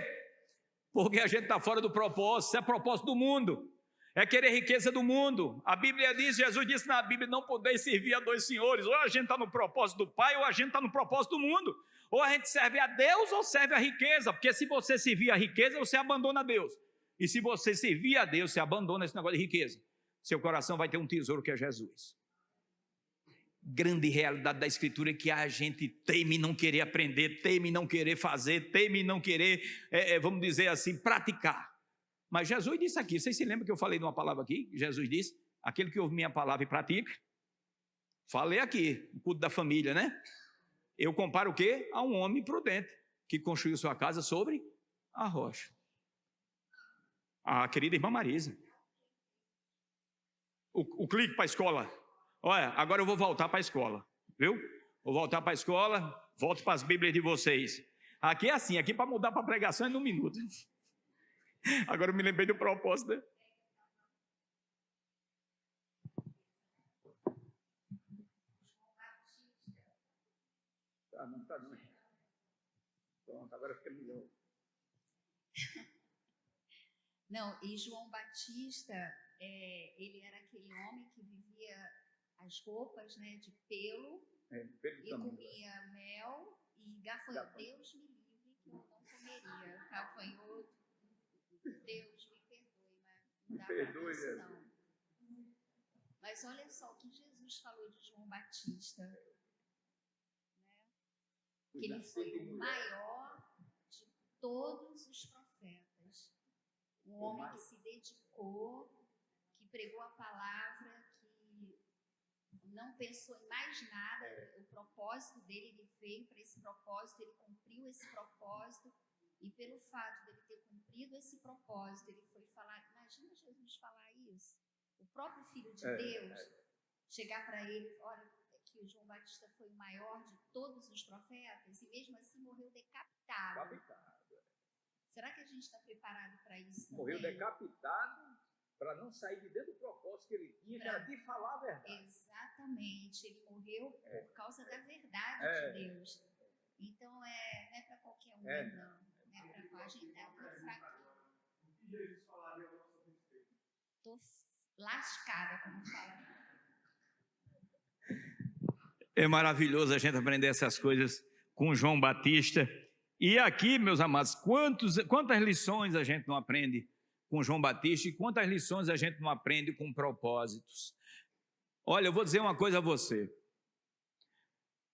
Porque a gente está fora do propósito. Isso é propósito do mundo. É querer riqueza do mundo. A Bíblia diz, Jesus disse na Bíblia, não podeis servir a dois senhores. Ou a gente está no propósito do Pai, ou a gente está no propósito do mundo. Ou a gente serve a Deus ou serve a riqueza, porque se você servir a riqueza, você abandona Deus. E se você servir a Deus, você abandona esse negócio de riqueza. Seu coração vai ter um tesouro que é Jesus. Grande realidade da Escritura é que a gente teme não querer aprender, teme não querer fazer, teme não querer, vamos dizer assim, praticar. Mas Jesus disse aqui, vocês se lembram que eu falei de uma palavra aqui? Jesus disse, aquele que ouve minha palavra e pratica. Falei aqui, o culto da família, né? Eu comparo o quê? A um homem prudente. que construiu sua casa sobre a rocha. A querida irmã Marisa. O clique para a escola. Olha, agora eu vou voltar para a escola, viu? Vou voltar para a escola, volto para as Bíblias de vocês. Aqui é assim, aqui para mudar para pregação é num minuto. Agora eu me lembrei do propósito, né? Tá não. Pronto, agora fica melhor.
Não, e João Batista, ele era aquele homem que vivia as roupas, né, de pelo, e comia mel e gafanhoto. Deus me livre que eu não comeria gafanhoto. Deus me perdoe, mas não dá para isso não. Mas olha só o que Jesus falou de João Batista, né? Que ele foi o maior de todos os profetas. Um homem que se dedicou, que pregou a palavra, que não pensou em mais nada. O propósito dele, ele veio para esse propósito, ele cumpriu esse propósito. E pelo fato dele ter cumprido esse propósito, ele foi falar. Imagina Jesus falar isso. O próprio Filho de Deus chegar para ele, olha, que o João Batista foi o maior de todos os profetas e mesmo assim morreu decapitado. Será que a gente está preparado para isso também?
Morreu decapitado para não sair de dentro do propósito que ele tinha, que era de falar a verdade.
Exatamente, ele morreu por causa da verdade de Deus. Então, não é para qualquer um, não. Não é para a gente estar muito fraquinho. Estou lascada, como fala.
É maravilhoso a gente aprender essas coisas com João Batista. E aqui, meus amados, quantas lições a gente não aprende com João Batista e quantas lições a gente não aprende com propósitos. Olha, eu vou dizer uma coisa a você.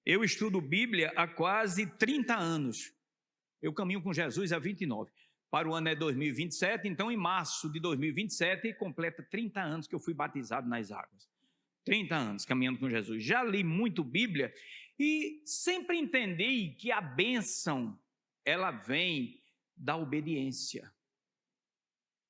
Eu estudo Bíblia há quase 30 anos. Eu caminho com Jesus há 29. Para o ano é 2027, então em março de 2027 completa 30 anos que eu fui batizado nas águas. 30 anos caminhando com Jesus. Já li muito Bíblia e sempre entendi que a bênção, ela vem da obediência.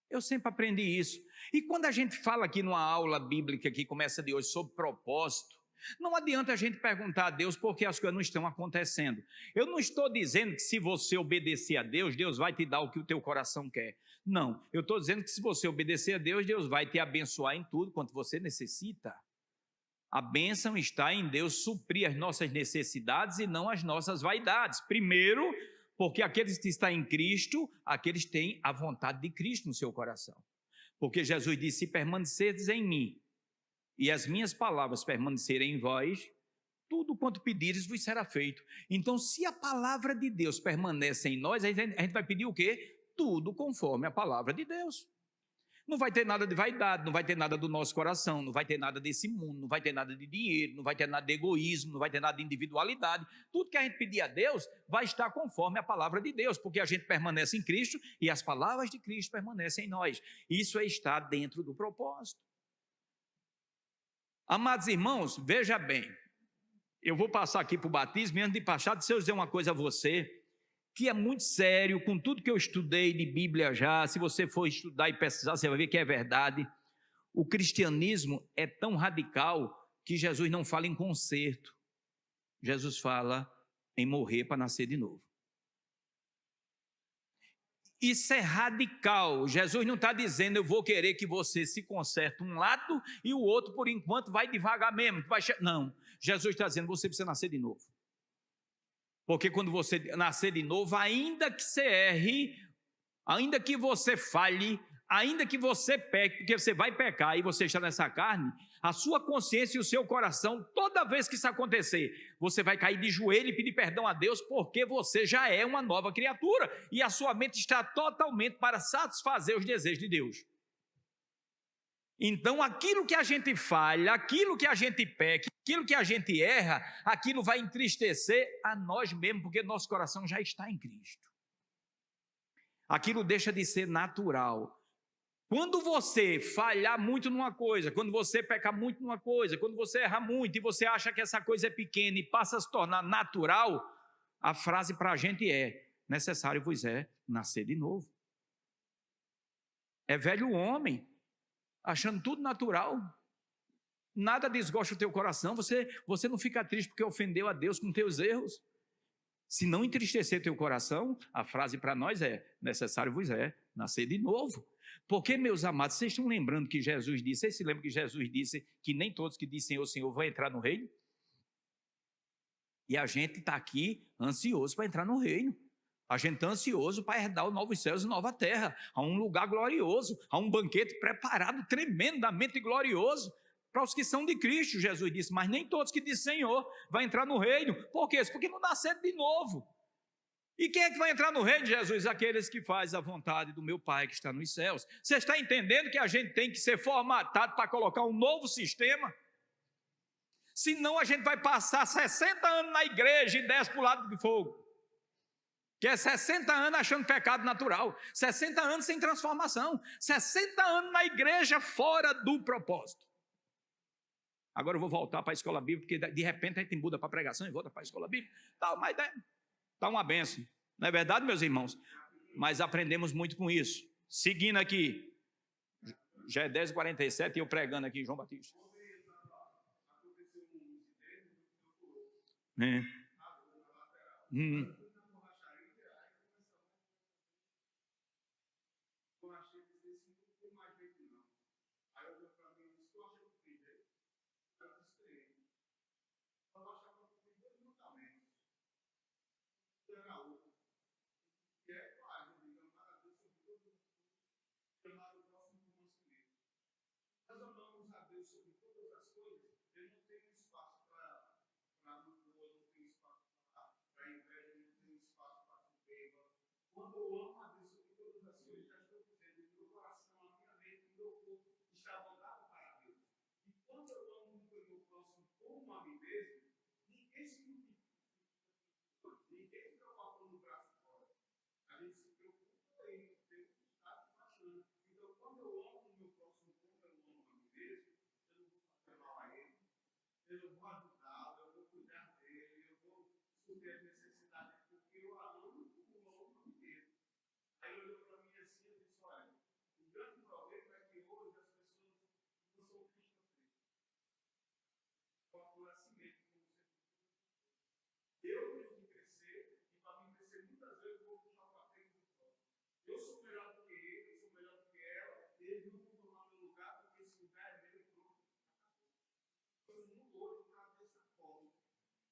Eu sempre aprendi isso. E quando a gente fala aqui numa aula bíblica que começa de hoje sobre propósito, não adianta a gente perguntar a Deus por que as coisas não estão acontecendo. Eu não estou dizendo que se você obedecer a Deus, Deus vai te dar o que o teu coração quer. Não, eu estou dizendo que se você obedecer a Deus, Deus vai te abençoar em tudo quanto você necessita. A bênção está em Deus suprir as nossas necessidades e não as nossas vaidades. Primeiro, porque aqueles que estão em Cristo, aqueles têm a vontade de Cristo no seu coração. Porque Jesus disse, se permanecerdes em mim e as minhas palavras permanecerem em vós, tudo quanto pedires vos será feito. Então, se a palavra de Deus permanece em nós, a gente vai pedir o quê? Tudo conforme a palavra de Deus. Não vai ter nada de vaidade, não vai ter nada do nosso coração, não vai ter nada desse mundo, não vai ter nada de dinheiro, não vai ter nada de egoísmo, não vai ter nada de individualidade. Tudo que a gente pedir a Deus vai estar conforme a palavra de Deus, porque a gente permanece em Cristo e as palavras de Cristo permanecem em nós. Isso é estar dentro do propósito. Amados irmãos, veja bem, eu vou passar aqui para o batismo, e antes de passar, deixa eu dizer uma coisa a você, que é muito sério, com tudo que eu estudei de Bíblia já, se você for estudar e pesquisar, você vai ver que é verdade. O cristianismo é tão radical que Jesus não fala em conserto. Jesus fala em morrer para nascer de novo. Isso é radical. Jesus não está dizendo, eu vou querer que você se conserte um lado e o outro, por enquanto, vai devagar mesmo. Não, Jesus está dizendo, você precisa nascer de novo. Porque quando você nascer de novo, ainda que você erre, ainda que você falhe, ainda que você peque, porque você vai pecar e você está nessa carne, a sua consciência e o seu coração, toda vez que isso acontecer, você vai cair de joelho e pedir perdão a Deus, porque você já é uma nova criatura e a sua mente está totalmente para satisfazer os desejos de Deus. Então, aquilo que a gente falha, aquilo que a gente peca, aquilo que a gente erra, aquilo vai entristecer a nós mesmos, porque nosso coração já está em Cristo. Aquilo deixa de ser natural. Quando você falhar muito numa coisa, quando você pecar muito numa coisa, quando você erra muito e você acha que essa coisa é pequena e passa a se tornar natural, a frase para a gente é, necessário vos é nascer de novo. É velho homem, achando tudo natural. Nada desgosta o teu coração, você não fica triste porque ofendeu a Deus com teus erros. Se não entristecer teu coração, a frase para nós é: necessário vos é nascer de novo. Porque, meus amados, vocês estão lembrando que Jesus disse, vocês se lembram que Jesus disse que nem todos que dizem Senhor, Senhor vão entrar no reino? E a gente está aqui ansioso para entrar no reino. A gente está ansioso para herdar os novos céus e nova terra, a um lugar glorioso, a um banquete preparado tremendamente glorioso para os que são de Cristo. Jesus disse, mas nem todos que dizem Senhor vão entrar no reino. Por quê? Porque não nasceram de novo. E quem é que vai entrar no reino de Jesus? Aqueles que fazem a vontade do meu Pai que está nos céus. Você está entendendo que a gente tem que ser formatado para colocar um novo sistema? Senão a gente vai passar 60 anos na igreja e desce para o lado de fogo. Que é 60 anos achando pecado natural, 60 anos sem transformação, 60 anos na igreja fora do propósito. Agora eu vou voltar para a escola bíblica, porque de repente a gente muda para a pregação e volta para a escola bíblica. Mas está uma benção, não é verdade, meus irmãos? Mas aprendemos muito com isso. Seguindo aqui, já é 10h47 e eu pregando aqui, João Batista.
Quando eu amo a Deus sobre todas as coisas, já estou dizendo, meu coração, a minha mente, o meu corpo está voltado para Deus. E quando eu amo o meu próximo como a mim mesmo, ninguém se preocupa, ninguém fica colocando o braço fora. A gente se preocupa em ter o estado baixando. Então, quando eu amo o meu próximo como eu amo a mim mesmo, eu não vou fazer mal a ele, eu não vou ajudá-lo, eu vou cuidar dele, eu vou suprir as necessidades, porque eu amo como eu amo a mim mesmo. Aí ele olhou para mim assim e disse, olha, o grande problema é que hoje as pessoas não são cristãs. Por assim mesmo, como você. Eu tenho que crescer, e para mim crescer muitas vezes eu vou puxar o papel do próximo. Eu sou melhor do que ele, eu sou melhor do que ela, eles não vão tomar meu lugar, porque esse lugar é meu e pronto. O mundo hoje está dessa forma.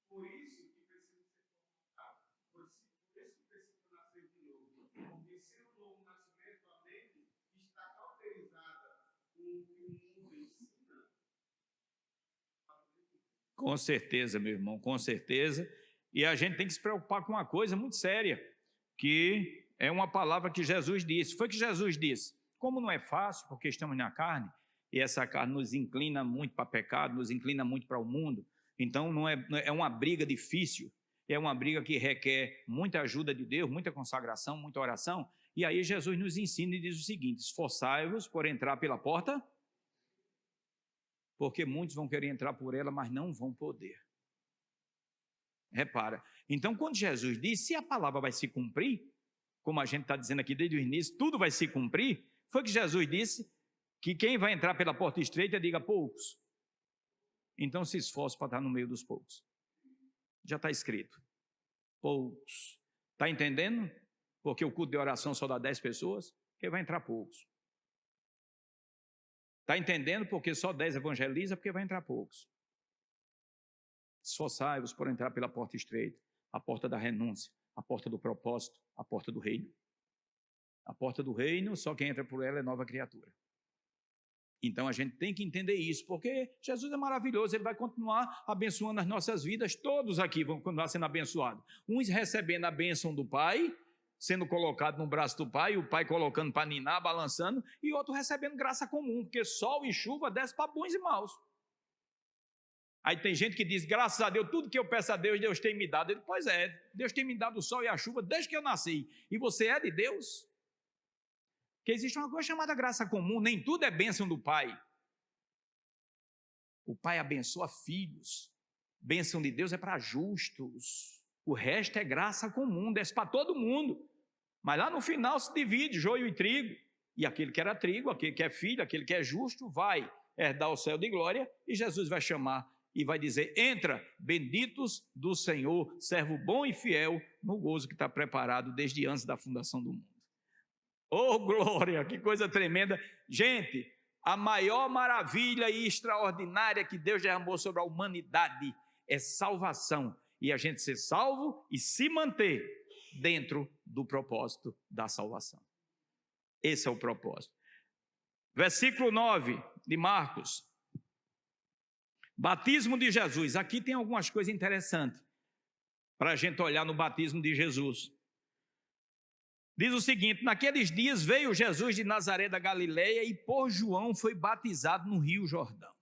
Por isso que precisa ser formatado. Por isso que precisa nascer de novo. Porque sem o novo nascimento, a mente está cauterizada com o que o mundo ensina.
Com certeza, meu irmão, com certeza. E a gente tem que se preocupar com uma coisa muito séria, que é uma palavra que Jesus disse. Foi que Jesus disse, como não é fácil, porque estamos na carne, e essa carne nos inclina muito para pecado, nos inclina muito para o mundo, então não é uma briga difícil, é uma briga que requer muita ajuda de Deus, muita consagração, muita oração. E aí Jesus nos ensina e diz o seguinte, esforçai-vos por entrar pela porta, porque muitos vão querer entrar por ela, mas não vão poder. Repara, então quando Jesus diz, se a palavra vai se cumprir, como a gente está dizendo aqui desde o início, tudo vai se cumprir, foi que Jesus disse que quem vai entrar pela porta estreita, diga poucos. Então se esforce para estar no meio dos poucos. Já está escrito, poucos. Está entendendo? Porque o culto de oração só dá 10 pessoas, que vai entrar poucos. Está entendendo? Porque só 10 evangeliza, porque vai entrar poucos. Esforçai-vos por entrar pela porta estreita, a porta da renúncia, a porta do propósito, a porta do reino. A porta do reino, só quem entra por ela é nova criatura. Então a gente tem que entender isso, porque Jesus é maravilhoso, Ele vai continuar abençoando as nossas vidas, todos aqui vão continuar sendo abençoados. Uns recebendo a bênção do Pai, sendo colocado no braço do Pai, o Pai colocando para ninar, balançando, e outro recebendo graça comum, porque sol e chuva desce para bons e maus. Aí tem gente que diz, graças a Deus, tudo que eu peço a Deus, Deus tem me dado. Ele, pois é, Deus tem me dado o sol e a chuva desde que eu nasci. E você é de Deus? Porque existe uma coisa chamada graça comum, nem tudo é bênção do Pai. O Pai abençoa filhos. Bênção de Deus é para justos. O resto é graça comum, desce para todo mundo. Mas lá no final se divide joio e trigo. E aquele que era trigo, aquele que é filho, aquele que é justo, vai herdar o céu de glória. E Jesus vai chamar e vai dizer: entra, benditos do Senhor, servo bom e fiel, no gozo que está preparado desde antes da fundação do mundo. Oh, glória, que coisa tremenda. Gente, a maior maravilha e extraordinária que Deus derramou sobre a humanidade é salvação. E a gente ser salvo e se manter dentro do propósito da salvação. Esse é o propósito. Versículo 9 de Marcos. Batismo de Jesus. Aqui tem algumas coisas interessantes para a gente olhar no batismo de Jesus. Diz o seguinte: naqueles dias veio Jesus de Nazaré da Galileia e por João foi batizado no Rio Jordão.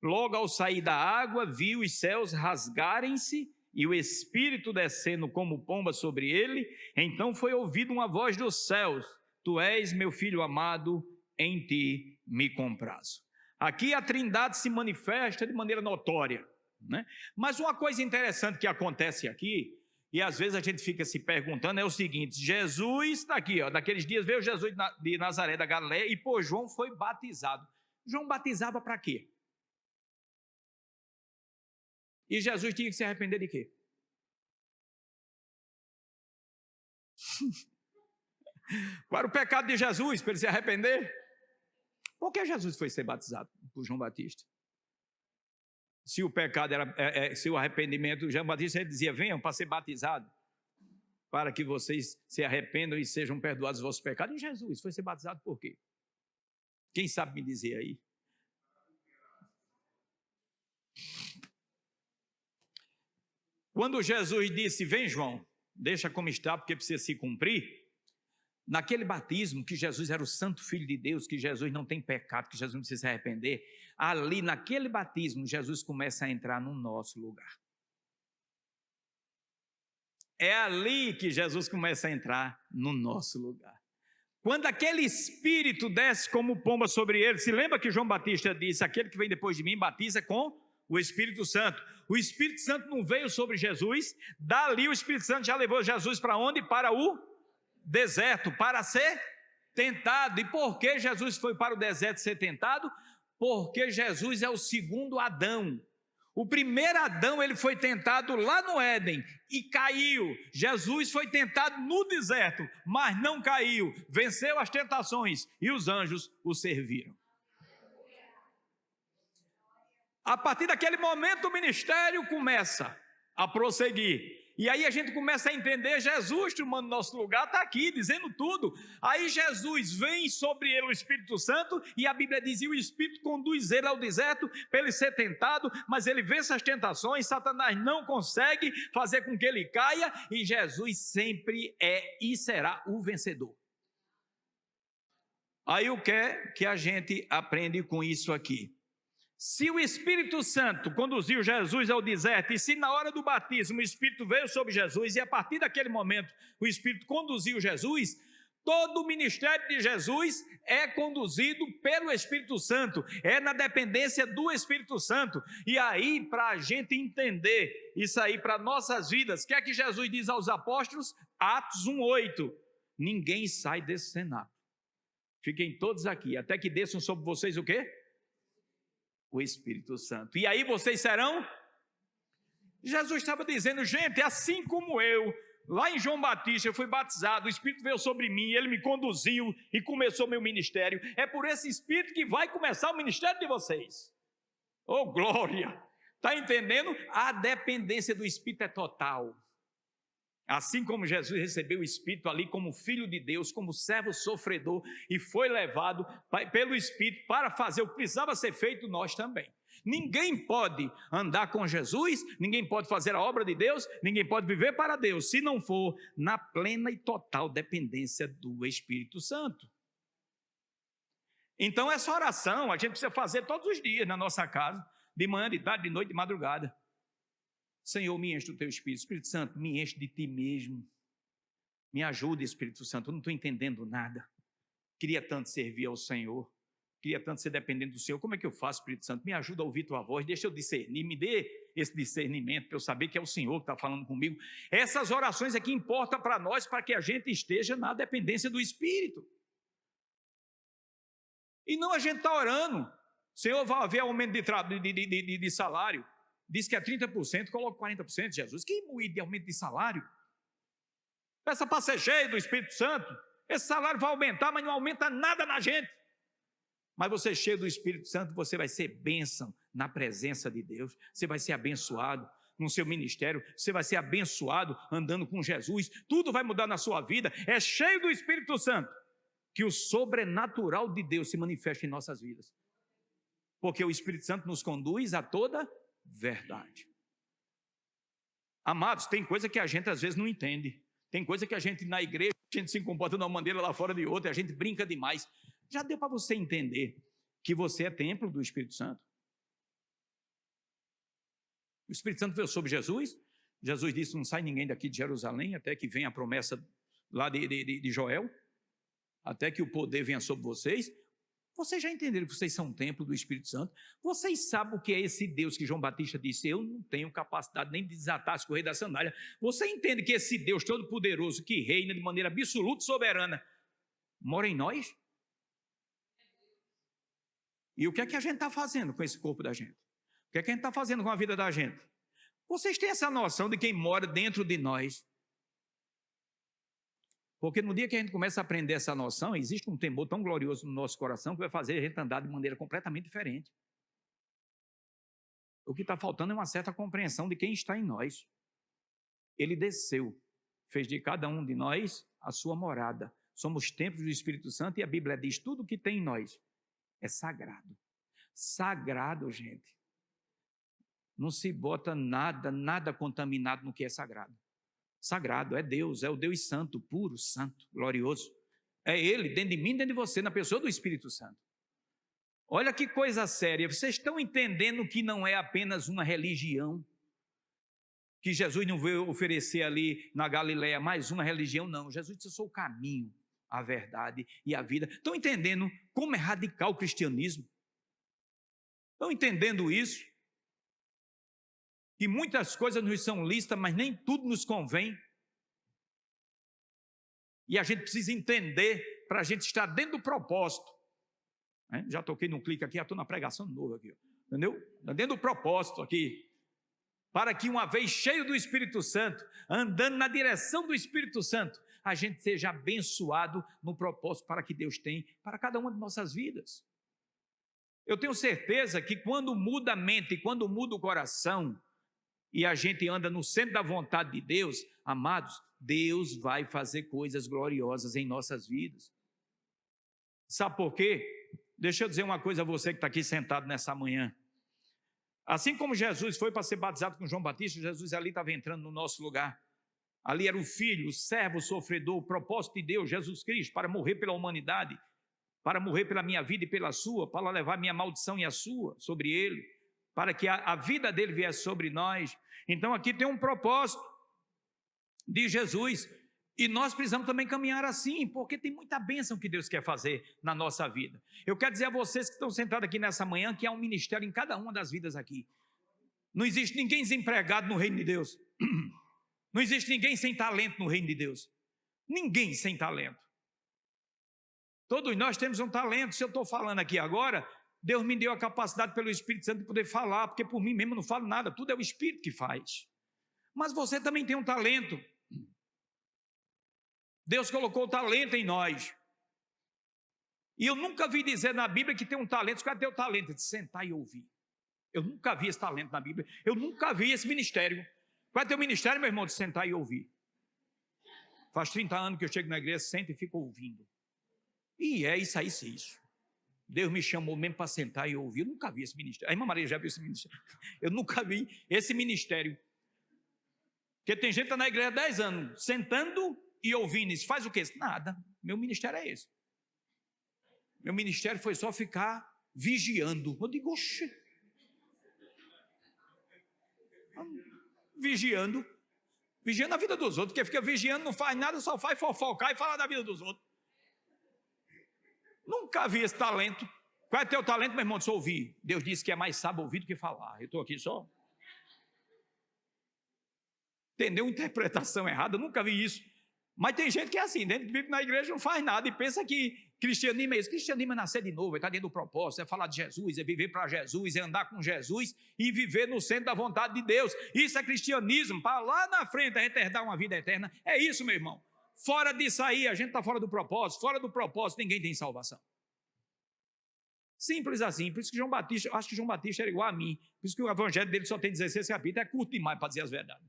Logo ao sair da água, viu os céus rasgarem-se e o Espírito descendo como pomba sobre ele. Então foi ouvida uma voz dos céus: tu és meu filho amado, em ti me comprazo. Aqui a Trindade se manifesta de maneira notória, né? Mas uma coisa interessante que acontece aqui, e às vezes a gente fica se perguntando, é o seguinte: Jesus está aqui, ó, naqueles dias veio Jesus de Nazaré da Galileia e por João foi batizado. João batizava para quê? E Jesus tinha que se arrepender de quê? Qual era o pecado de Jesus para ele se arrepender? Por que Jesus foi ser batizado por João Batista? Se o pecado era, se o arrependimento, João Batista ele dizia: venham para ser batizado, para que vocês se arrependam e sejam perdoados os vossos pecados. E Jesus foi ser batizado por quê? Quem sabe me dizer aí? Quando Jesus disse: vem João, deixa como está porque precisa se cumprir, naquele batismo que Jesus era o santo filho de Deus, que Jesus não tem pecado, que Jesus não precisa se arrepender, ali naquele batismo Jesus começa a entrar no nosso lugar. É ali que Jesus começa a entrar no nosso lugar. Quando aquele Espírito desce como pomba sobre ele, se lembra que João Batista disse: aquele que vem depois de mim batiza com o Espírito Santo. O Espírito Santo não veio sobre Jesus, dali o Espírito Santo já levou Jesus para onde? Para o deserto, para ser tentado. E por que Jesus foi para o deserto ser tentado? Porque Jesus é o segundo Adão. O primeiro Adão, ele foi tentado lá no Éden e caiu. Jesus foi tentado no deserto, mas não caiu, venceu as tentações e os anjos o serviram. A partir daquele momento o ministério começa a prosseguir. E aí a gente começa a entender: Jesus tomando nosso lugar, está aqui dizendo tudo. Aí Jesus vem sobre ele o Espírito Santo, e a Bíblia diz: e o Espírito conduz ele ao deserto para ele ser tentado, mas ele vence as tentações, Satanás não consegue fazer com que ele caia, e Jesus sempre é e será o vencedor. Aí o que é que a gente aprende com isso aqui? Se o Espírito Santo conduziu Jesus ao deserto, e se na hora do batismo o Espírito veio sobre Jesus, e a partir daquele momento o Espírito conduziu Jesus, todo o ministério de Jesus é conduzido pelo Espírito Santo, é na dependência do Espírito Santo. E aí, para a gente entender isso aí para nossas vidas, o que é que Jesus diz aos apóstolos? Atos 1:8: ninguém sai desse cenáculo, fiquem todos aqui, até que desçam sobre vocês o quê? O Espírito Santo. E aí vocês serão? Jesus estava dizendo: gente, assim como eu, lá em João Batista, eu fui batizado, o Espírito veio sobre mim, ele me conduziu e começou meu ministério. É por esse Espírito que vai começar o ministério de vocês. Oh, glória! Está entendendo? A dependência do Espírito é total. Assim como Jesus recebeu o Espírito ali como filho de Deus, como servo sofredor, e foi levado pelo Espírito para fazer o que precisava ser feito, nós também. Ninguém pode andar com Jesus, ninguém pode fazer a obra de Deus, ninguém pode viver para Deus, se não for na plena e total dependência do Espírito Santo. Então essa oração a gente precisa fazer todos os dias na nossa casa, de manhã, de tarde, de noite, de madrugada. Senhor, me enche do teu Espírito. Espírito Santo, me enche de ti mesmo. Me ajude, Espírito Santo, eu não estou entendendo nada. Queria tanto servir ao Senhor, queria tanto ser dependente do Senhor. Como é que eu faço, Espírito Santo? Me ajuda a ouvir tua voz, deixa eu discernir, me dê esse discernimento, para eu saber que é o Senhor que está falando comigo. Essas orações é que importam para nós, para que a gente esteja na dependência do Espírito. E não a gente está orando, Senhor, vai haver aumento de salário. Diz que é 30%, coloca 40%, Jesus. Que moído de aumento de salário? Peça para ser cheio do Espírito Santo. Esse salário vai aumentar, mas não aumenta nada na gente. Mas você cheio do Espírito Santo, você vai ser bênção na presença de Deus. Você vai ser abençoado no seu ministério. Você vai ser abençoado andando com Jesus. Tudo vai mudar na sua vida. É cheio do Espírito Santo que o sobrenatural de Deus se manifesta em nossas vidas. Porque o Espírito Santo nos conduz a toda verdade. Amados, tem coisa que a gente às vezes não entende. Tem coisa que a gente na igreja, a gente se comporta de uma maneira, lá fora de outra, a gente brinca demais. Já deu para você entender que você é templo do Espírito Santo? O Espírito Santo veio sobre Jesus. Jesus disse, não sai ninguém daqui de Jerusalém, até que venha a promessa lá de Joel, até que o poder venha sobre vocês. Vocês já entenderam que vocês são um templo do Espírito Santo? Vocês sabem o que é esse Deus que João Batista disse? Eu não tenho capacidade nem de desatar as correias da sandália. Você entende que esse Deus todo-poderoso, que reina de maneira absoluta e soberana, mora em nós? E o que é que a gente está fazendo com esse corpo da gente? O que é que a gente está fazendo com a vida da gente? Vocês têm essa noção de quem mora dentro de nós? Porque no dia que a gente começa a aprender essa noção, existe um temor tão glorioso no nosso coração que vai fazer a gente andar de maneira completamente diferente. O que está faltando é uma certa compreensão de quem está em nós. Ele desceu, fez de cada um de nós a sua morada. Somos templos do Espírito Santo e a Bíblia diz, tudo que tem em nós é sagrado. Sagrado, gente. Não se bota nada contaminado no que é sagrado. Sagrado, é Deus, é o Deus santo, puro, santo, glorioso. É Ele, dentro de mim, dentro de você, na pessoa do Espírito Santo. Olha que coisa séria, vocês estão entendendo que não é apenas uma religião, que Jesus não veio oferecer ali na Galileia mais uma religião, não. Jesus disse, eu sou o caminho, a verdade e a vida. Estão entendendo como é radical o cristianismo? Estão entendendo isso? Que muitas coisas nos são lícitas, mas nem tudo nos convém. E a gente precisa entender para a gente estar dentro do propósito. Já toquei num clique aqui, já estou na pregação de novo aqui. Entendeu? Dentro do propósito aqui. Para que uma vez cheio do Espírito Santo, andando na direção do Espírito Santo, a gente seja abençoado no propósito para que Deus tem para cada uma de nossas vidas. Eu tenho certeza que quando muda a mente, quando muda o coração, e a gente anda no centro da vontade de Deus, amados, Deus vai fazer coisas gloriosas em nossas vidas. Sabe por quê? Deixa eu dizer uma coisa a você que está aqui sentado nessa manhã. Assim como Jesus foi para ser batizado com João Batista, Jesus ali estava entrando no nosso lugar. Ali era o Filho, o servo, o sofredor, o propósito de Deus, Jesus Cristo, para morrer pela humanidade, para morrer pela minha vida e pela sua, para levar minha maldição e a sua sobre ele, para que a vida dele viesse sobre nós. Então aqui tem um propósito de Jesus, e nós precisamos também caminhar assim, porque tem muita bênção que Deus quer fazer na nossa vida. Eu quero dizer a vocês que estão sentados aqui nessa manhã, que há um ministério em cada uma das vidas aqui. Não existe ninguém desempregado no reino de Deus. Não existe ninguém sem talento no reino de Deus. Ninguém sem talento. Todos nós temos um talento. Se eu estou falando aqui agora, Deus me deu a capacidade pelo Espírito Santo de poder falar, porque por mim mesmo eu não falo nada, tudo é o Espírito que faz. Mas você também tem um talento. Deus colocou o talento em nós. E eu nunca vi dizer na Bíblia que tem um talento. Qual é teu talento? De sentar e ouvir. Eu nunca vi esse talento na Bíblia. Eu nunca vi esse ministério. Qual é teu ministério, meu irmão? De sentar e ouvir. Faz 30 anos que eu chego na igreja, sento e fico ouvindo. E é isso aí, isso. Deus me chamou mesmo para sentar e ouvir. Eu nunca vi esse ministério. A irmã Maria já viu esse ministério. Eu nunca vi esse ministério. Porque tem gente que está na igreja há 10 anos, sentando e ouvindo. Isso faz o quê? Nada. Meu ministério é esse. Meu ministério foi só ficar vigiando. Eu digo, oxe. Vigiando a vida dos outros. Porque fica vigiando, não faz nada, só faz fofocar e falar da vida dos outros. Nunca vi esse talento. Qual é teu talento, meu irmão? De ouvir. Deus disse que é mais sábio ouvir do que falar. Eu estou aqui só. Entendeu? Uma interpretação errada, eu nunca vi isso. Mas tem gente que é assim, dentro que vive na igreja não faz nada e pensa que cristianismo é isso. Cristianismo é nascer de novo, é estar dentro do propósito, é falar de Jesus, é viver para Jesus, é andar com Jesus e viver no centro da vontade de Deus. Isso é cristianismo, para lá na frente a gente herdar uma vida eterna. É isso, meu irmão. Fora disso aí, a gente está fora do propósito. Fora do propósito, ninguém tem salvação. Simples assim. Por isso que João Batista, eu acho que João Batista era igual a mim. Por isso que o evangelho dele só tem 16 capítulos, é curto demais para dizer as verdades.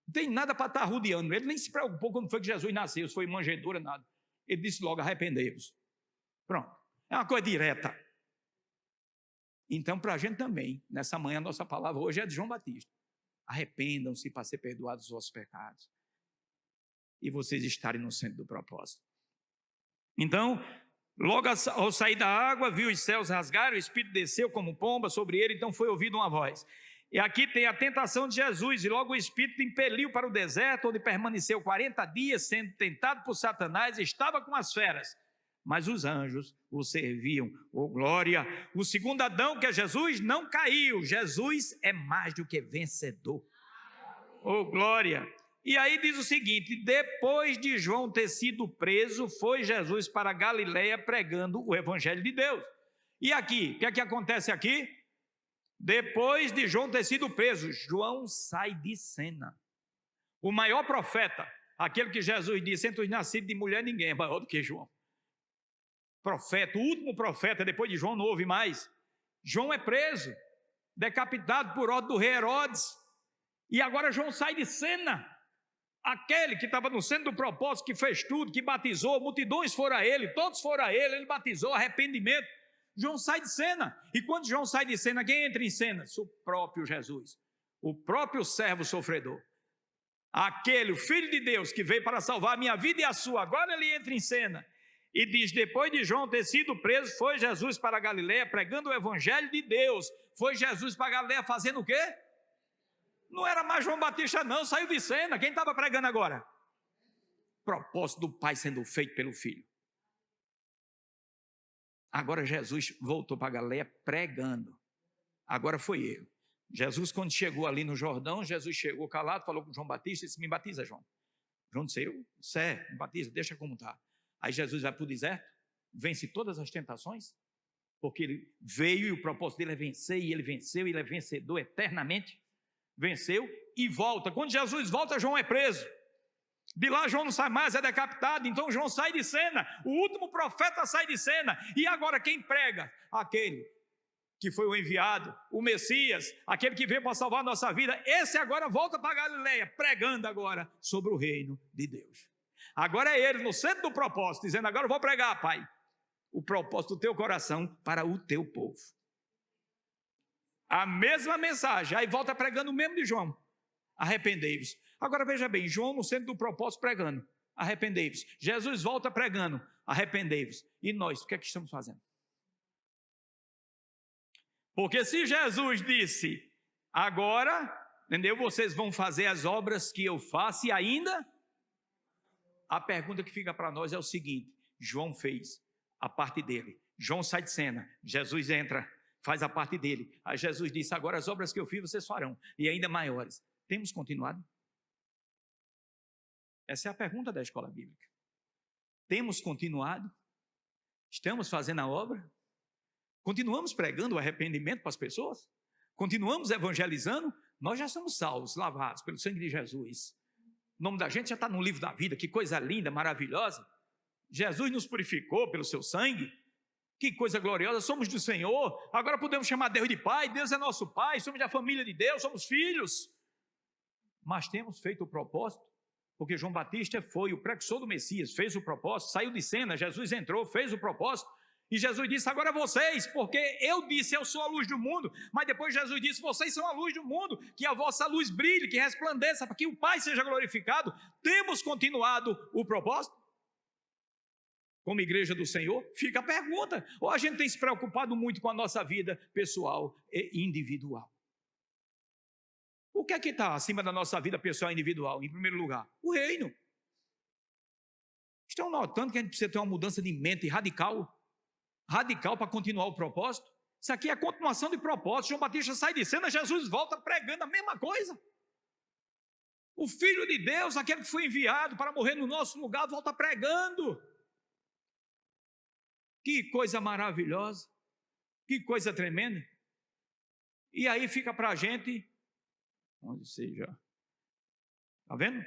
Não tem nada para estar rodeando. Ele nem se preocupou quando foi que Jesus nasceu, se foi manjedoura, nada. Ele disse logo, arrependei-vos. Pronto. É uma coisa direta. Então, para a gente também, nessa manhã, a nossa palavra hoje é de João Batista. Arrependam-se para ser perdoados os vossos pecados. E vocês estarem no centro do propósito. Então, logo ao sair da água, viu os céus rasgaram, o Espírito desceu como pomba sobre ele, então foi ouvida uma voz. E aqui tem a tentação de Jesus, e logo o Espírito impeliu para o deserto, onde permaneceu 40 dias, sendo tentado por Satanás, estava com as feras, mas os anjos o serviam. Oh, glória! O segundo Adão, que é Jesus, não caiu. Jesus é mais do que vencedor. Oh, glória! E aí diz o seguinte, depois de João ter sido preso, foi Jesus para Galileia pregando o evangelho de Deus. E aqui, o que é que acontece aqui? Depois de João ter sido preso, João sai de cena. O maior profeta, aquele que Jesus disse, entre os nascidos de mulher ninguém é maior do que João. Profeta, o último profeta, depois de João não houve mais. João é preso, decapitado por ordem do rei Herodes. E agora João sai de cena. Aquele que estava no centro do propósito, que fez tudo, que batizou, multidões foram a ele, todos foram a ele, ele batizou, arrependimento. João sai de cena, e quando João sai de cena, quem entra em cena? O próprio Jesus, o próprio servo sofredor, aquele, o Filho de Deus, que veio para salvar a minha vida e a sua. Agora ele entra em cena, e diz, depois de João ter sido preso, foi Jesus para a Galileia, pregando o evangelho de Deus. Foi Jesus para a Galileia fazendo o quê? Não era mais João Batista não, saiu de cena. Quem estava pregando agora? Propósito do Pai sendo feito pelo Filho. Agora Jesus voltou para a Galileia pregando. Agora foi ele. Jesus, quando chegou ali no Jordão, Jesus chegou calado, falou com João Batista e disse, me batiza, João. João disse, eu? Me batiza, deixa como está. Aí Jesus vai para o deserto, vence todas as tentações, porque ele veio e o propósito dele é vencer, e ele venceu, e ele é vencedor eternamente. Venceu e volta. Quando Jesus volta, João é preso. De lá João não sai mais, é decapitado. Então João sai de cena. O último profeta sai de cena. E agora quem prega? Aquele que foi o enviado, o Messias, aquele que veio para salvar a nossa vida. Esse agora volta para Galileia, pregando agora sobre o reino de Deus. Agora é ele no centro do propósito, dizendo, agora eu vou pregar, Pai, o propósito do teu coração para o teu povo. A mesma mensagem, aí volta pregando o mesmo de João, arrependei-vos. Agora veja bem, João no centro do propósito pregando, arrependei-vos. Jesus volta pregando, arrependei-vos. E nós, o que é que estamos fazendo? Porque se Jesus disse, agora, entendeu? Vocês vão fazer as obras que eu faço e ainda, a pergunta que fica para nós é o seguinte, João fez a parte dele, João sai de cena, Jesus entra, faz a parte dele. Aí Jesus disse, agora as obras que eu fiz vocês farão, e ainda maiores. Temos continuado? Essa é a pergunta da escola bíblica. Temos continuado? Estamos fazendo a obra? Continuamos pregando o arrependimento para as pessoas? Continuamos evangelizando? Nós já somos salvos, lavados pelo sangue de Jesus. O nome da gente já está no livro da vida, que coisa linda, maravilhosa. Jesus nos purificou pelo seu sangue. Que coisa gloriosa, somos do Senhor, agora podemos chamar Deus de Pai, Deus é nosso Pai, somos da família de Deus, somos filhos. Mas temos feito o propósito, porque João Batista foi o precursor do Messias, fez o propósito, saiu de cena, Jesus entrou, fez o propósito, e Jesus disse, agora vocês, porque eu disse, eu sou a luz do mundo, mas depois Jesus disse, vocês são a luz do mundo, que a vossa luz brilhe, que resplandeça, para que o Pai seja glorificado. Temos continuado o propósito? Como igreja do Senhor, fica a pergunta, ou a gente tem se preocupado muito com a nossa vida pessoal e individual? O que é que está acima da nossa vida pessoal e individual? Em primeiro lugar, o reino. Estão notando que a gente precisa ter uma mudança de mente radical para continuar o propósito? Isso aqui é a continuação de propósito. João Batista sai de cena, Jesus volta pregando a mesma coisa. O Filho de Deus, aquele que foi enviado para morrer no nosso lugar, volta pregando. Que coisa maravilhosa, que coisa tremenda. E aí fica para a gente, onde seja, está vendo?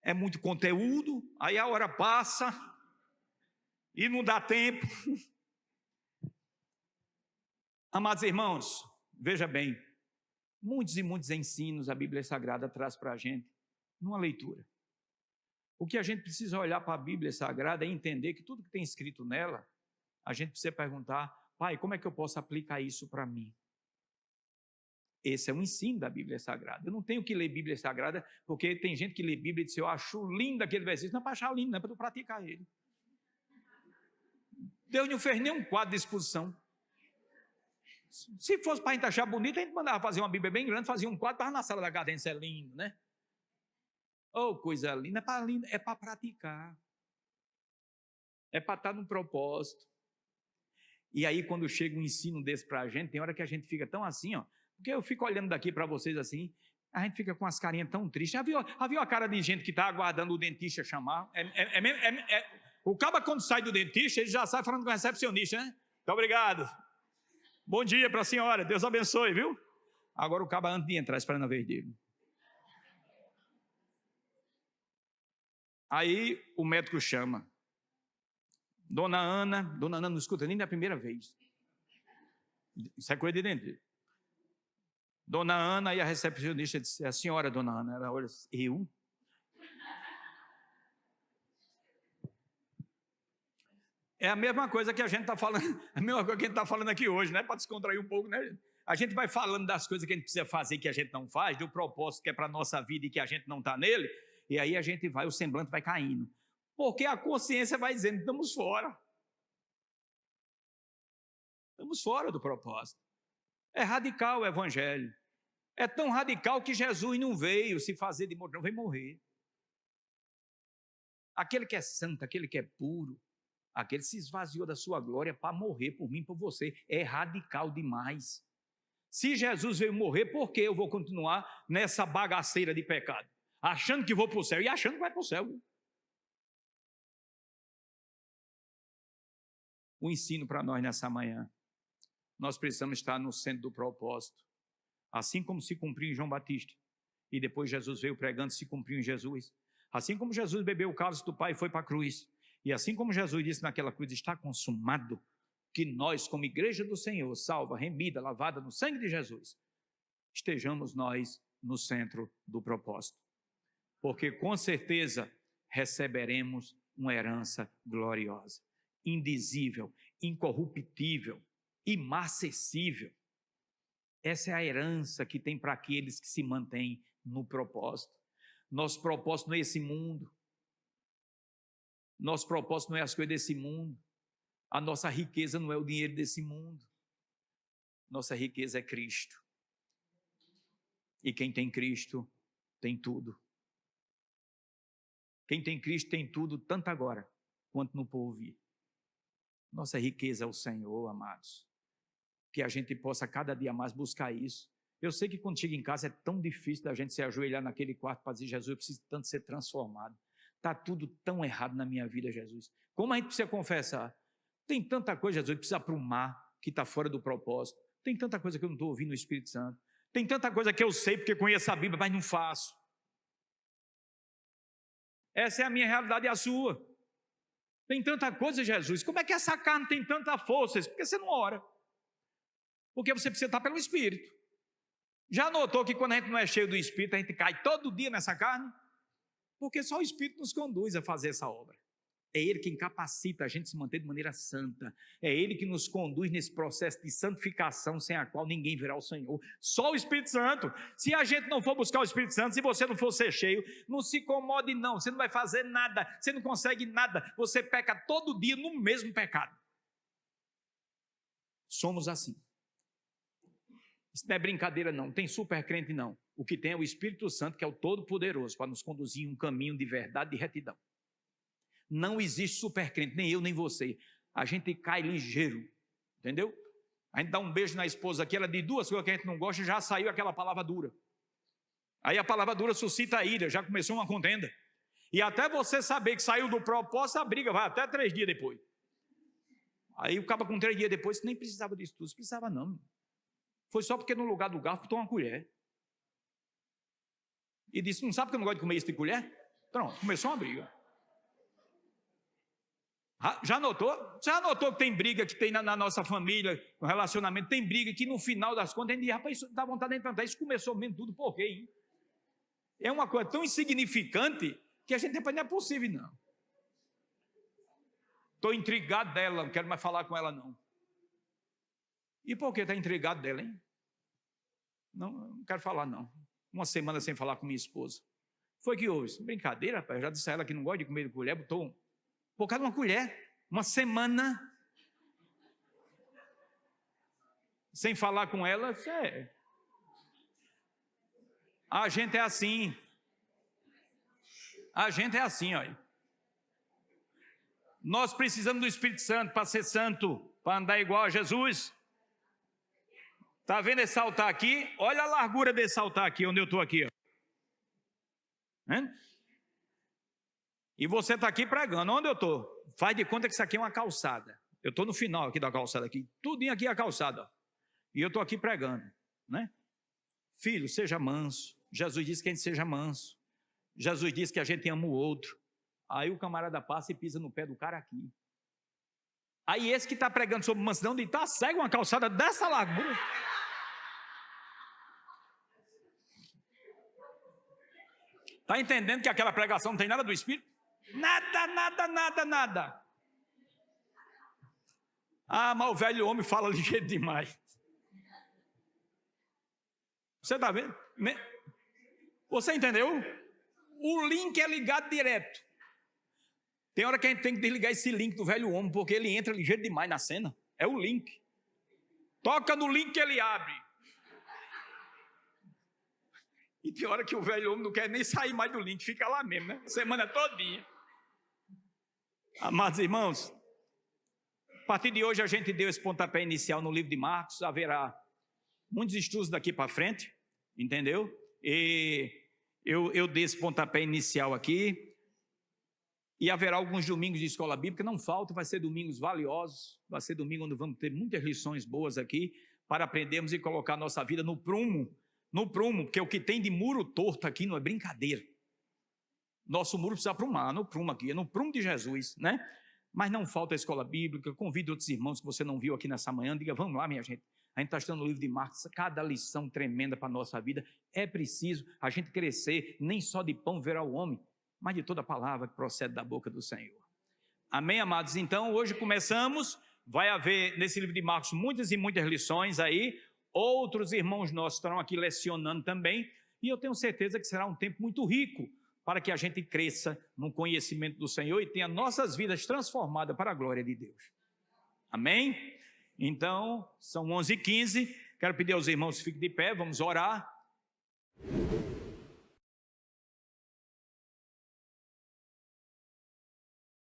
É muito conteúdo, aí a hora passa e não dá tempo. Amados irmãos, veja bem, muitos e muitos ensinos a Bíblia Sagrada traz para a gente numa leitura. O que a gente precisa olhar para a Bíblia Sagrada é entender que tudo que tem escrito nela, a gente precisa perguntar: pai, como é que eu posso aplicar isso para mim? Esse é um ensino da Bíblia Sagrada. Eu não tenho que ler Bíblia Sagrada, porque tem gente que lê Bíblia e diz: eu acho lindo aquele versículo. Não é para achar lindo, não é para tu praticar ele. Deus não fez nenhum quadro de exposição. Se fosse para a gente achar bonito, a gente mandava fazer uma Bíblia bem grande, fazia um quadro para na sala da cadência, é lindo, né? Oh, coisa linda, é para praticar. É para estar no propósito. E aí, quando chega um ensino desse para a gente, tem hora que a gente fica tão assim, ó, porque eu fico olhando daqui para vocês assim, a gente fica com as carinhas tão tristes. Já viu a cara de gente que está aguardando o dentista chamar? O caba, quando sai do dentista, ele já sai falando com o recepcionista, né? Muito obrigado. Bom dia para a senhora, Deus abençoe, viu? Agora o caba, antes de entrar, esperando a vez dele. Aí o médico chama. Dona Ana não escuta nem da primeira vez. Isso é coisa de dentista. Dona Ana, e a recepcionista disse: a senhora, dona Ana. Ela olha: eu? É a mesma coisa que a gente está falando, a mesma coisa que a gente está falando aqui hoje, né? Para descontrair um pouco, né? A gente vai falando das coisas que a gente precisa fazer que a gente não faz, do propósito que é para a nossa vida e que a gente não está nele, e aí a gente vai, o semblante vai caindo. Porque a consciência vai dizendo: estamos fora. Estamos fora do propósito. É radical o evangelho. É tão radical que Jesus não veio se fazer de morto, não veio morrer. Aquele que é santo, aquele que é puro, aquele se esvaziou da sua glória para morrer por mim, por você. É radical demais. Se Jesus veio morrer, por que eu vou continuar nessa bagaceira de pecado? Achando que vou para o céu e achando que vai para o céu. O ensino para nós nessa manhã. Nós precisamos estar no centro do propósito. Assim como se cumpriu em João Batista, e depois Jesus veio pregando, se cumpriu em Jesus. Assim como Jesus bebeu o cálice do Pai e foi para a cruz. E assim como Jesus disse naquela cruz: está consumado, que nós, como igreja do Senhor, salva, remida, lavada no sangue de Jesus, estejamos nós no centro do propósito. Porque com certeza receberemos uma herança gloriosa, indizível, incorruptível, imarcessível. Essa é a herança que tem para aqueles que se mantêm no propósito. Nosso propósito não é esse mundo. Nosso propósito não é as coisas desse mundo. A nossa riqueza não é o dinheiro desse mundo. Nossa riqueza é Cristo. E quem tem Cristo tem tudo. Quem tem Cristo tem tudo, tanto agora quanto no porvir. Nossa riqueza é o Senhor, amados. Que a gente possa cada dia mais buscar isso. Eu sei que quando chega em casa é tão difícil da gente se ajoelhar naquele quarto para dizer: Jesus, eu preciso tanto ser transformado. Está tudo tão errado na minha vida, Jesus. Como a gente precisa confessar? Tem tanta coisa, Jesus, que precisa aprumar, que está fora do propósito. Tem tanta coisa que eu não estou ouvindo no Espírito Santo. Tem tanta coisa que eu sei porque conheço a Bíblia, mas não faço. Essa é a minha realidade e a sua. Tem tanta coisa, Jesus. Como é que essa carne tem tanta força? Porque você não ora. Porque você precisa estar pelo Espírito. Já notou que quando a gente não é cheio do Espírito, a gente cai todo dia nessa carne? Porque só o Espírito nos conduz a fazer essa obra. É Ele que incapacita a gente a se manter de maneira santa. É Ele que nos conduz nesse processo de santificação, sem a qual ninguém verá o Senhor. Só o Espírito Santo. Se a gente não for buscar o Espírito Santo, se você não for ser cheio, não se incomode não, você não vai fazer nada, você não consegue nada, você peca todo dia no mesmo pecado. Somos assim. Isso não é brincadeira não, não tem super crente não. O que tem é o Espírito Santo, que é o Todo-Poderoso, para nos conduzir em um caminho de verdade e de retidão. Não existe super crente, nem eu, nem você. A gente cai ligeiro, entendeu? A gente dá um beijo na esposa aqui, ela diz duas coisas que a gente não gosta, já saiu aquela palavra dura. Aí a palavra dura suscita a ira, já começou uma contenda. E até você saber que saiu do propósito, a briga vai até 3 dias depois. Aí o cabo com 3 dias depois, nem precisava disso tudo, precisava não. Foi só porque no lugar do garfo botou uma colher. E disse, não sabe que eu não gosto de comer isso de colher? Pronto, começou uma briga. Já notou? Você já notou que tem briga que tem na nossa família, no relacionamento, tem briga que no final das contas, a gente diz, rapaz, isso dá vontade de entrar. Isso começou mesmo tudo por quê, hein? É uma coisa tão insignificante que a gente depois não é possível, não. Estou intrigado dela, não quero mais falar com ela, não. E por que está intrigado dela, hein? Não quero falar, não. Uma semana sem falar com minha esposa. Foi que houve? Brincadeira, rapaz. Eu já disse a ela que não gosta de comer de colher, botou por causa de uma colher. Uma semana sem falar com ela. A gente é assim. A gente é assim, olha. Nós precisamos do Espírito Santo para ser santo, para andar igual a Jesus. Está vendo esse altar aqui? Olha a largura desse altar aqui, onde eu estou aqui. Ó. E você está aqui pregando. Onde eu estou? Faz de conta que isso aqui é uma calçada. Eu estou no final aqui da calçada. Aqui. Tudinho aqui é a calçada. Ó. E eu estou aqui pregando. Né? Filho, seja manso. Jesus disse que a gente seja manso. Jesus disse que a gente ama o outro. Aí o camarada passa e pisa no pé do cara aqui. Aí esse que está pregando sobre mansidão, de estar cego uma calçada dessa largura. Está entendendo que aquela pregação não tem nada do Espírito? Nada, nada, nada, nada. Ah, mas o velho homem fala ligeiro demais. Você está vendo? Você entendeu? O link é ligado direto. Tem hora que a gente tem que desligar esse link do velho homem, porque ele entra ligeiro demais na cena. É o link. Toca no link que ele abre. E tem hora que o velho homem não quer nem sair mais do link, fica lá mesmo, né? Semana todinha. Amados irmãos, a partir de hoje a gente deu esse pontapé inicial no livro de Marcos, haverá muitos estudos daqui para frente, entendeu? E eu dei esse pontapé inicial aqui, e haverá alguns domingos de escola bíblica, não falta, vai ser domingos valiosos, vai ser domingo onde vamos ter muitas lições boas aqui, para aprendermos e colocar a nossa vida no prumo, porque o que tem de muro torto aqui não é brincadeira. Nosso muro precisa aprumar, no prumo aqui, é no prumo de Jesus, né? Mas não falta a escola bíblica, convido outros irmãos que você não viu aqui nessa manhã, diga, vamos lá minha gente, a gente está estudando o livro de Marcos, cada lição tremenda para a nossa vida, é preciso a gente crescer, nem só de pão verá o homem, mas de toda a palavra que procede da boca do Senhor. Amém, amados? Então, hoje começamos, vai haver nesse livro de Marcos muitas e muitas lições aí, outros irmãos nossos estarão aqui lecionando também, e eu tenho certeza que será um tempo muito rico para que a gente cresça no conhecimento do Senhor e tenha nossas vidas transformadas para a glória de Deus. Amém? Então, são 11h15, quero pedir aos irmãos que fiquem de pé, vamos orar.